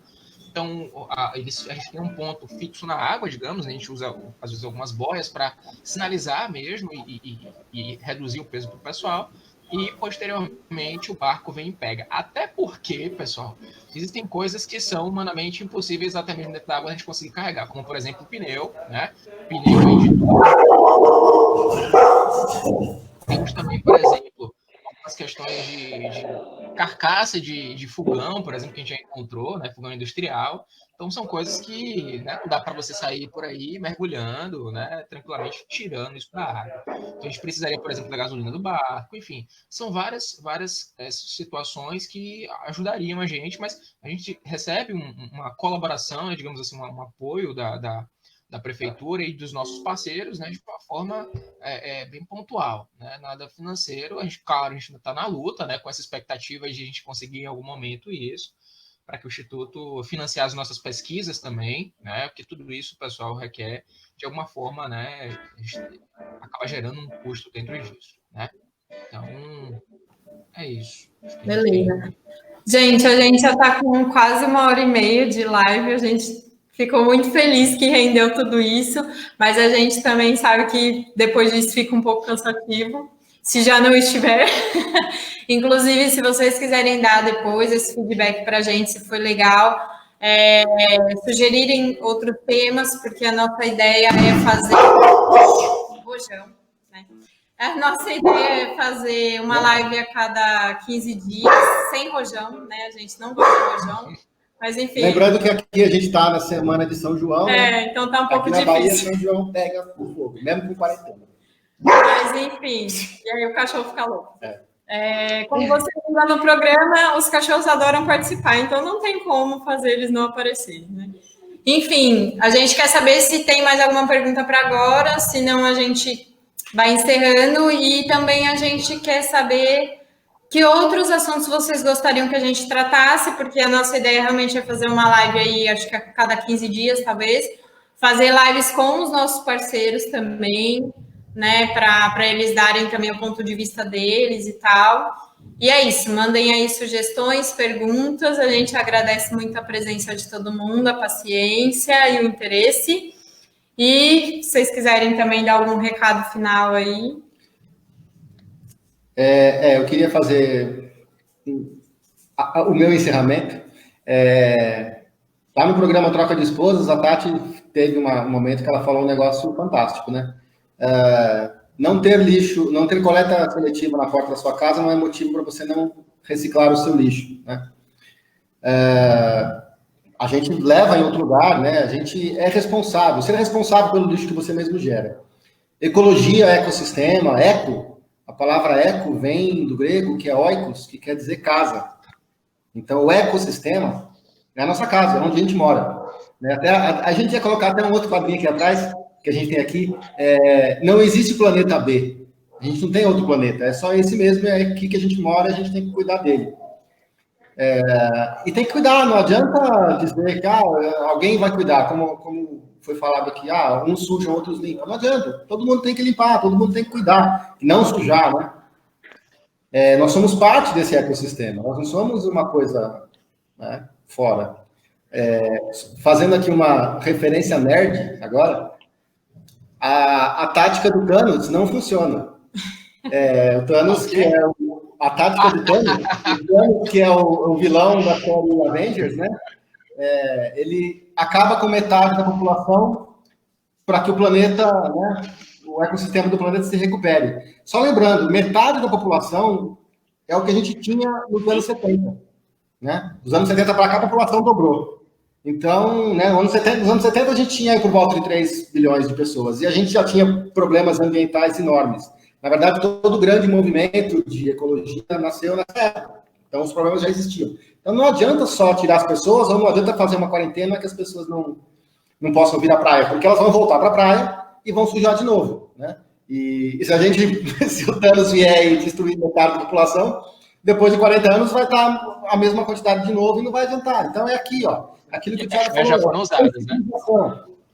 Então, a gente tem um ponto fixo na água, digamos, né? A gente usa, às vezes, algumas boias para sinalizar mesmo e reduzir o peso para o pessoal. E, posteriormente, o barco vem e pega. Até porque, pessoal, existem coisas que são humanamente impossíveis até mesmo dentro da água a gente conseguir carregar, como, por exemplo, o pneu, né? O pneu vem de tudo. Temos também, por exemplo, algumas questões de carcaça de fogão, por exemplo, que a gente já encontrou, né? Fogão industrial. Então, são coisas que, né, não dá para você sair por aí mergulhando, né, tranquilamente tirando isso da água. Então, a gente precisaria, por exemplo, da gasolina do barco, enfim. São várias situações que ajudariam a gente, mas a gente recebe uma colaboração, né, digamos assim, um apoio da prefeitura e dos nossos parceiros, né, de uma forma bem pontual, né, nada financeiro. Claro, a gente está na luta, né, com essa expectativa de a gente conseguir em algum momento isso, para que o Instituto financie as nossas pesquisas também, né, porque tudo isso, pessoal, requer, de alguma forma, né, a gente acaba gerando um custo dentro disso, né. Então, é isso. Beleza. Gente, a gente já está com quase 1h30 de live, a gente ficou muito feliz que rendeu tudo isso, mas a gente também sabe que depois disso fica um pouco cansativo, se já não estiver. Inclusive, se vocês quiserem dar depois esse feedback para a gente, se foi legal, sugerirem outros temas, porque a nossa ideia é fazer rojão, né? A nossa ideia é fazer uma live a cada 15 dias, sem rojão, né? A gente não gosta de rojão, mas enfim. Lembrando que aqui a gente está na semana de São João, né? Então tá um pouco aqui na difícil. Bahia, São João pega o fogo, mesmo com quarentena. Mas enfim, e aí o cachorro fica louco. Como você lembra no programa, os cachorros adoram participar, então não tem como fazer eles não aparecerem, né? Enfim, a gente quer saber se tem mais alguma pergunta para agora, senão a gente vai encerrando, e também a gente quer saber que outros assuntos vocês gostariam que a gente tratasse, porque a nossa ideia realmente é fazer uma live aí, acho que a cada 15 dias, talvez, fazer lives com os nossos parceiros também, né, para eles darem também o ponto de vista deles e tal. E é isso, mandem aí sugestões, perguntas, a gente agradece muito a presença de todo mundo, a paciência e o interesse. E se vocês quiserem também dar algum recado final aí. Eu queria fazer o meu encerramento. Lá no programa Troca de Esposas, a Tati teve um momento que ela falou um negócio fantástico, né? Não ter lixo, não ter coleta seletiva na porta da sua casa não é motivo para você não reciclar o seu lixo, né? A gente leva em outro lugar, né? A gente é responsável. Você é responsável pelo lixo que você mesmo gera. Ecologia, ecossistema, eco. A palavra eco vem do grego, que é oikos, que quer dizer casa. Então, o ecossistema é a nossa casa, é onde a gente mora. Até a gente ia colocar até um outro quadrinho aqui atrás, que a gente tem aqui. Não existe planeta B. A gente não tem outro planeta. É só esse mesmo, é aqui que a gente mora, a gente tem que cuidar dele. E tem que cuidar, não adianta dizer que alguém vai cuidar, como foi falado aqui, uns sujam, outros limpam. Não adianta, todo mundo tem que limpar, todo mundo tem que cuidar, não sujar, né? Nós somos parte desse ecossistema, nós não somos uma coisa, né, fora. Fazendo aqui uma referência nerd agora, a tática do Thanos não funciona. O Thanos, que é a tática do Thanos, que é o vilão da série Avengers, né? Ele acaba com metade da população para que o planeta, né, o ecossistema do planeta se recupere. Só lembrando, metade da população é o que a gente tinha nos anos 70. Né? Dos anos 70 para cá, a população dobrou. Então, né, nos anos 70 a gente tinha aí por volta de 3 bilhões de pessoas, e a gente já tinha problemas ambientais enormes. Na verdade, todo grande movimento de ecologia nasceu nessa época. Então, os problemas já existiam. Então, não adianta só tirar as pessoas, ou não adianta fazer uma quarentena que as pessoas não possam vir à praia, porque elas vão voltar para a praia e vão sujar de novo. Né? E se o Thanos vier e destruir metade da população, depois de 40 anos vai estar a mesma quantidade de novo e não vai adiantar. Então, é aqui, aquilo que o Thiago falou. Já foram usadas,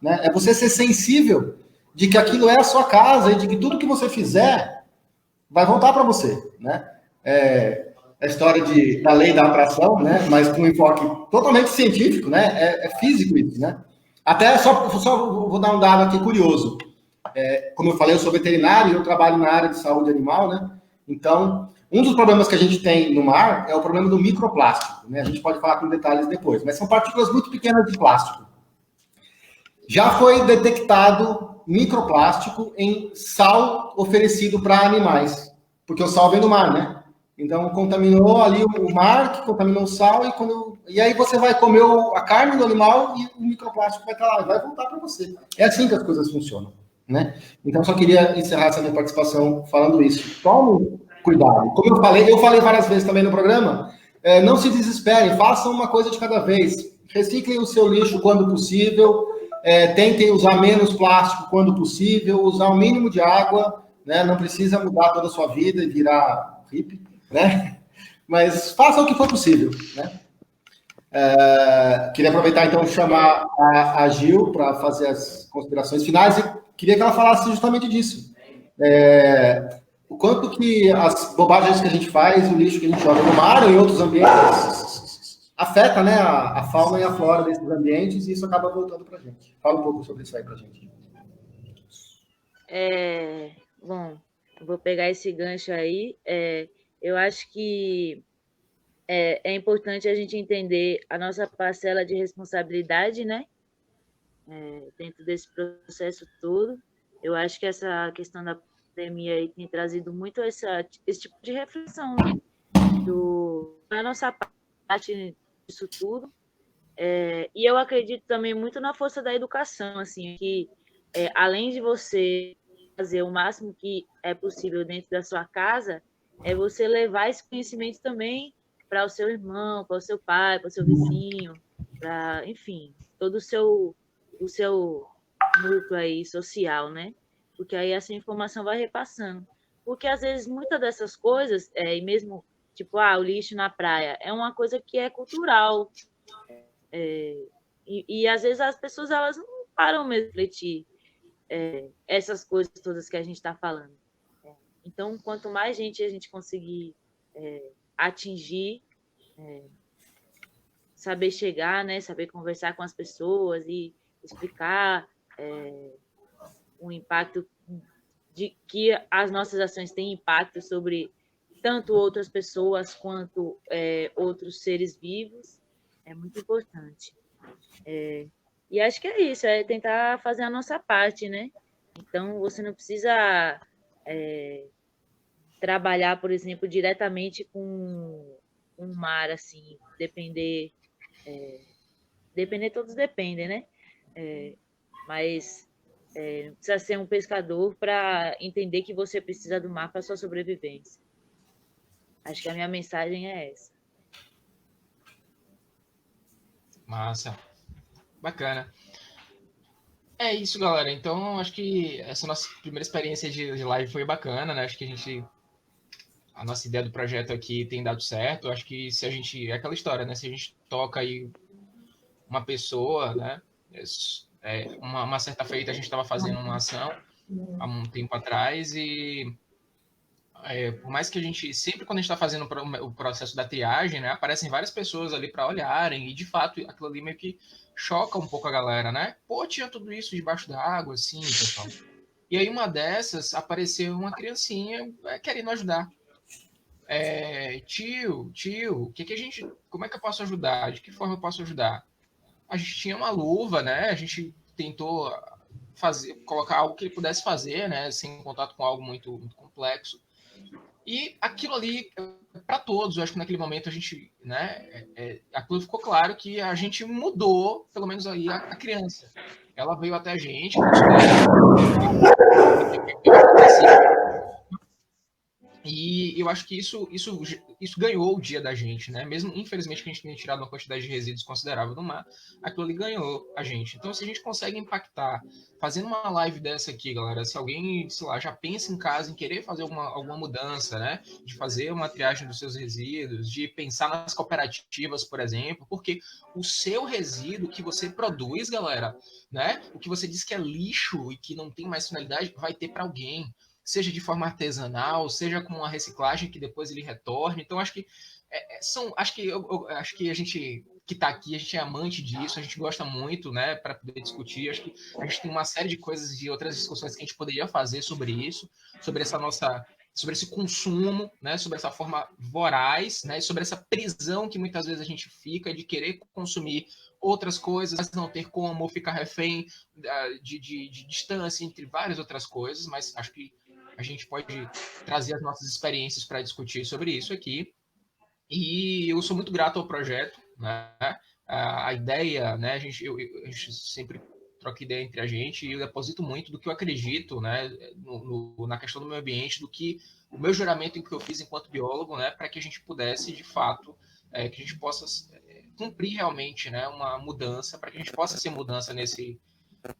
né? É você ser sensível de que aquilo é a sua casa e de que tudo que você fizer vai voltar para você, né? A história da lei da atração, né? Mas com um enfoque totalmente científico, né? É físico isso, né? Até só vou dar um dado aqui curioso. Como eu falei, eu sou veterinário e eu trabalho na área de saúde animal, né? Então, um dos problemas que a gente tem no mar é o problema do microplástico, né? A gente pode falar com detalhes depois, mas são partículas muito pequenas de plástico. Já foi detectado microplástico em sal oferecido para animais, porque o sal vem do mar, né? Então, contaminou ali o mar, que contaminou o sal, e aí você vai comer a carne do animal e o microplástico vai estar lá, vai voltar para você. É assim que as coisas funcionam, né? Então, só queria encerrar essa minha participação falando isso. Tome cuidado. Como eu falei várias vezes também no programa, não se desesperem, façam uma coisa de cada vez. Reciclem o seu lixo quando possível, tentem usar menos plástico quando possível, usar o mínimo de água, né? Não precisa mudar toda a sua vida e virar hippie, né? Mas façam o que for possível, né? Queria aproveitar, então, chamar a Gil para fazer as considerações finais e queria que ela falasse justamente disso. O quanto que as bobagens que a gente faz, o lixo que a gente joga no mar ou em outros ambientes, afeta, né, a fauna e a flora desses ambientes, e isso acaba voltando para a gente. Fala um pouco sobre isso aí para a gente. Bom, vou pegar esse gancho aí. Eu acho que é importante a gente entender a nossa parcela de responsabilidade, né? Dentro desse processo todo. Eu acho que essa questão da pandemia aí tem trazido muito esse tipo de reflexão, né? Da nossa parte disso tudo. E eu acredito também muito na força da educação, assim, que além de você fazer o máximo que é possível dentro da sua casa, é você levar esse conhecimento também para o seu irmão, para o seu pai, para o seu vizinho, para, enfim, todo o seu núcleo aí social, né? Porque aí essa informação vai repassando. Porque às vezes muitas dessas coisas, e mesmo tipo, o lixo na praia, é uma coisa que é cultural. E às vezes as pessoas elas não param mesmo de refletir essas coisas todas que a gente está falando. Então, quanto mais gente a gente conseguir atingir, saber chegar, né, saber conversar com as pessoas e explicar o impacto de que as nossas ações têm impacto sobre tanto outras pessoas quanto outros seres vivos, é muito importante. E acho que é isso, é tentar fazer a nossa parte, né? Então, você não precisa trabalhar, por exemplo, diretamente com um mar, assim, depender, todos dependem, né? Mas não precisa ser um pescador para entender que você precisa do mar para sua sobrevivência. Acho que a minha mensagem é essa. Massa. Bacana. É isso, galera. Então, acho que essa nossa primeira experiência de live foi bacana, né? Acho que a nossa ideia do projeto aqui tem dado certo. Acho que se a gente... É aquela história, né? Se a gente toca aí uma pessoa, né? Uma certa feita a gente estava fazendo uma ação há um tempo atrás e por mais que a gente, sempre quando a gente está fazendo o processo da triagem, né, aparecem várias pessoas ali para olharem e, de fato, aquilo ali meio que choca um pouco a galera, né? Pô, tinha tudo isso debaixo da água, assim, pessoal. E aí, uma dessas, apareceu uma criancinha querendo ajudar. Tio, como é que eu posso ajudar? De que forma eu posso ajudar? A gente tinha uma luva, né? A gente tentou colocar algo que ele pudesse fazer, né? Sem contato com algo muito, muito complexo. E aquilo ali, para todos, eu acho que naquele momento a gente, né, aquilo ficou claro que a gente mudou, pelo menos aí, a criança. Ela veio até a gente, e eu acho que isso ganhou o dia da gente, né? Mesmo, infelizmente, que a gente tenha tirado uma quantidade de resíduos considerável do mar, aquilo ali ganhou a gente. Então, se a gente consegue impactar, fazendo uma live dessa aqui, galera, se alguém, sei lá, já pensa em casa em querer fazer alguma mudança, né? De fazer uma triagem dos seus resíduos, de pensar nas cooperativas, por exemplo, porque o seu resíduo que você produz, galera, né? O que você diz que é lixo e que não tem mais finalidade, vai ter para alguém. Seja de forma artesanal, seja com uma reciclagem que depois ele retorne. Então, acho que acho que a gente que está aqui, a gente é amante disso, a gente gosta muito, né, para poder discutir. Acho que a gente tem uma série de coisas e outras discussões que a gente poderia fazer sobre isso, sobre esse consumo, né, sobre essa forma voraz, né, sobre essa prisão que muitas vezes a gente fica de querer consumir outras coisas, mas não ter como, ou ficar refém de distância entre várias outras coisas, mas acho que a gente pode trazer as nossas experiências para discutir sobre isso aqui. E eu sou muito grato ao projeto, né? A ideia, né? A gente sempre troca ideia entre a gente e eu deposito muito do que eu acredito, né? Na questão do meio ambiente, do que o meu juramento em que eu fiz enquanto biólogo, né? Para que a gente pudesse, de fato, que a gente possa cumprir realmente, né? Uma mudança, para que a gente possa ser mudança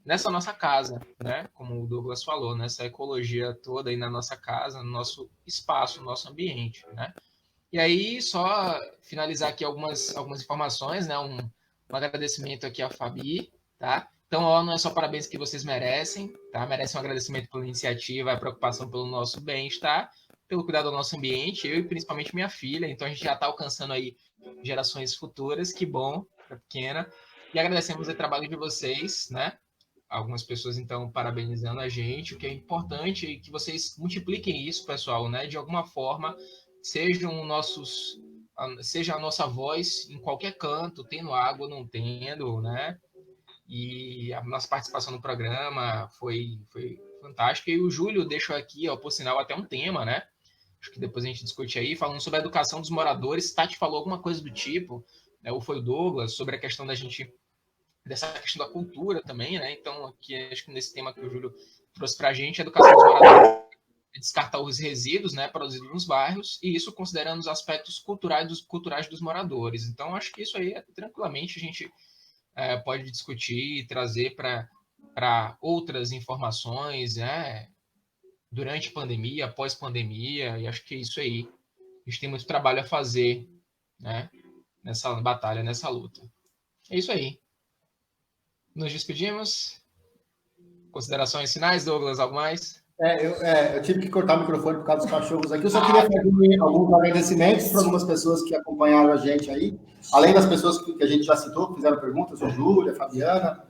nessa nossa casa, né? Como o Douglas falou, nessa ecologia toda aí na nossa casa, no nosso espaço, no nosso ambiente, né? E aí, só finalizar aqui algumas informações, né? Um agradecimento aqui à Fabi, tá? Então, não é só parabéns que vocês merecem, tá? Merecem um agradecimento pela iniciativa, a preocupação pelo nosso bem-estar, pelo cuidado do nosso ambiente, eu e principalmente minha filha. Então, a gente já está alcançando aí gerações futuras, que bom, pequena. E agradecemos o trabalho de vocês, né? Algumas pessoas, então, parabenizando a gente. O que é importante é que vocês multipliquem isso, pessoal, né? De alguma forma, sejam seja a nossa voz em qualquer canto, tendo água, não tendo, né? E a nossa participação no programa foi fantástica. E o Júlio deixou aqui, ó, por sinal, até um tema, né? Acho que depois a gente discute aí, falando sobre a educação dos moradores. Tati falou alguma coisa do tipo, né? Ou foi o Douglas, sobre a questão dessa questão da cultura também, né? Então, aqui, acho que nesse tema que o Júlio trouxe para a gente, a educação dos moradores, descartar os resíduos, né, produzidos nos bairros, e isso considerando os aspectos culturais dos moradores. Então, acho que isso aí, tranquilamente, a gente pode discutir e trazer para outras informações, né, durante a pandemia, pós-pandemia, e acho que é isso aí. A gente tem muito trabalho a fazer, né, nessa batalha, nessa luta. É isso aí. Nos despedimos. Considerações finais, Douglas, algo mais? Eu tive que cortar o microfone por causa dos cachorros aqui. Eu só queria fazer alguns agradecimentos para algumas pessoas que acompanharam a gente aí, além das pessoas que a gente já citou, que fizeram perguntas, o Júlia, a Fabiana,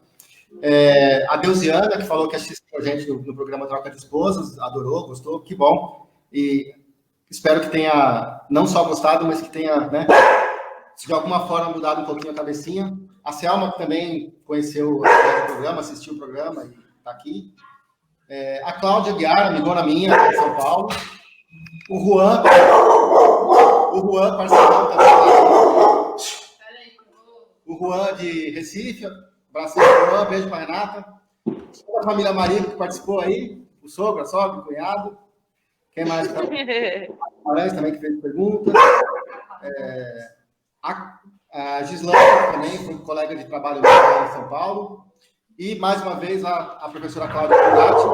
a Deusiana, que falou que assistiu a gente no programa Troca de Esposas, adorou, gostou, que bom. E espero que tenha não só gostado, mas que tenha, né, de alguma forma mudado um pouquinho a cabecinha. A Selma, que também conheceu o programa, assistiu o programa e está aqui. A Cláudia Guiara, amigona minha, de São Paulo. O Juan, parceirão também. O Juan de Recife, abraço ao Juan, beijo para a Renata. A família Marido que participou aí, o sogro, a sogra, o cunhado. Quem mais? Maranhão também que fez pergunta. A Gislândia também foi colega de trabalho em São Paulo. E, mais uma vez, a professora Cláudia Curati,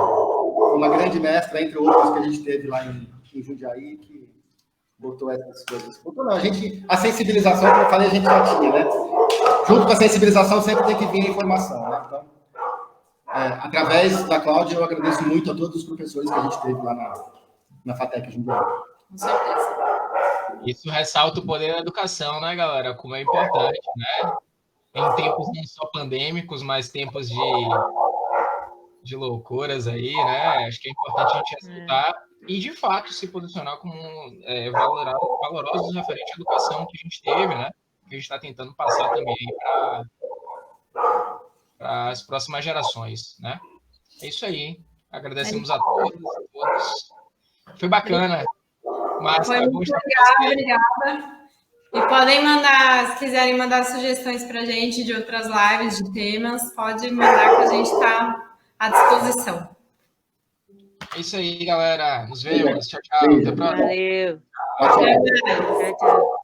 uma grande mestra, entre outras, que a gente teve lá em Jundiaí, que botou essas coisas. A sensibilização, como eu falei, a gente já tinha, né? Junto com a sensibilização, sempre tem que vir a informação, né? Então, através da Cláudia, eu agradeço muito a todos os professores que a gente teve lá na FATEC Jundiaí. Com certeza. Isso ressalta o poder da educação, né, galera? Como é importante, né? Em tempos não só pandêmicos, mas tempos de loucuras aí, né? Acho que é importante a gente ressaltar e, de fato, se posicionar como valorosos referente à educação que a gente teve, né? Que a gente está tentando passar também para as próximas gerações, né? É isso aí. Agradecemos a todos. Foi bacana. Mas foi muito legal, obrigada. E podem mandar, se quiserem mandar sugestões para a gente de outras lives, de temas, pode mandar que a gente está à disposição. É isso aí, galera. Nos vemos. Tchau, tchau. Até a próxima. Valeu. Tchau. Tchau, tchau.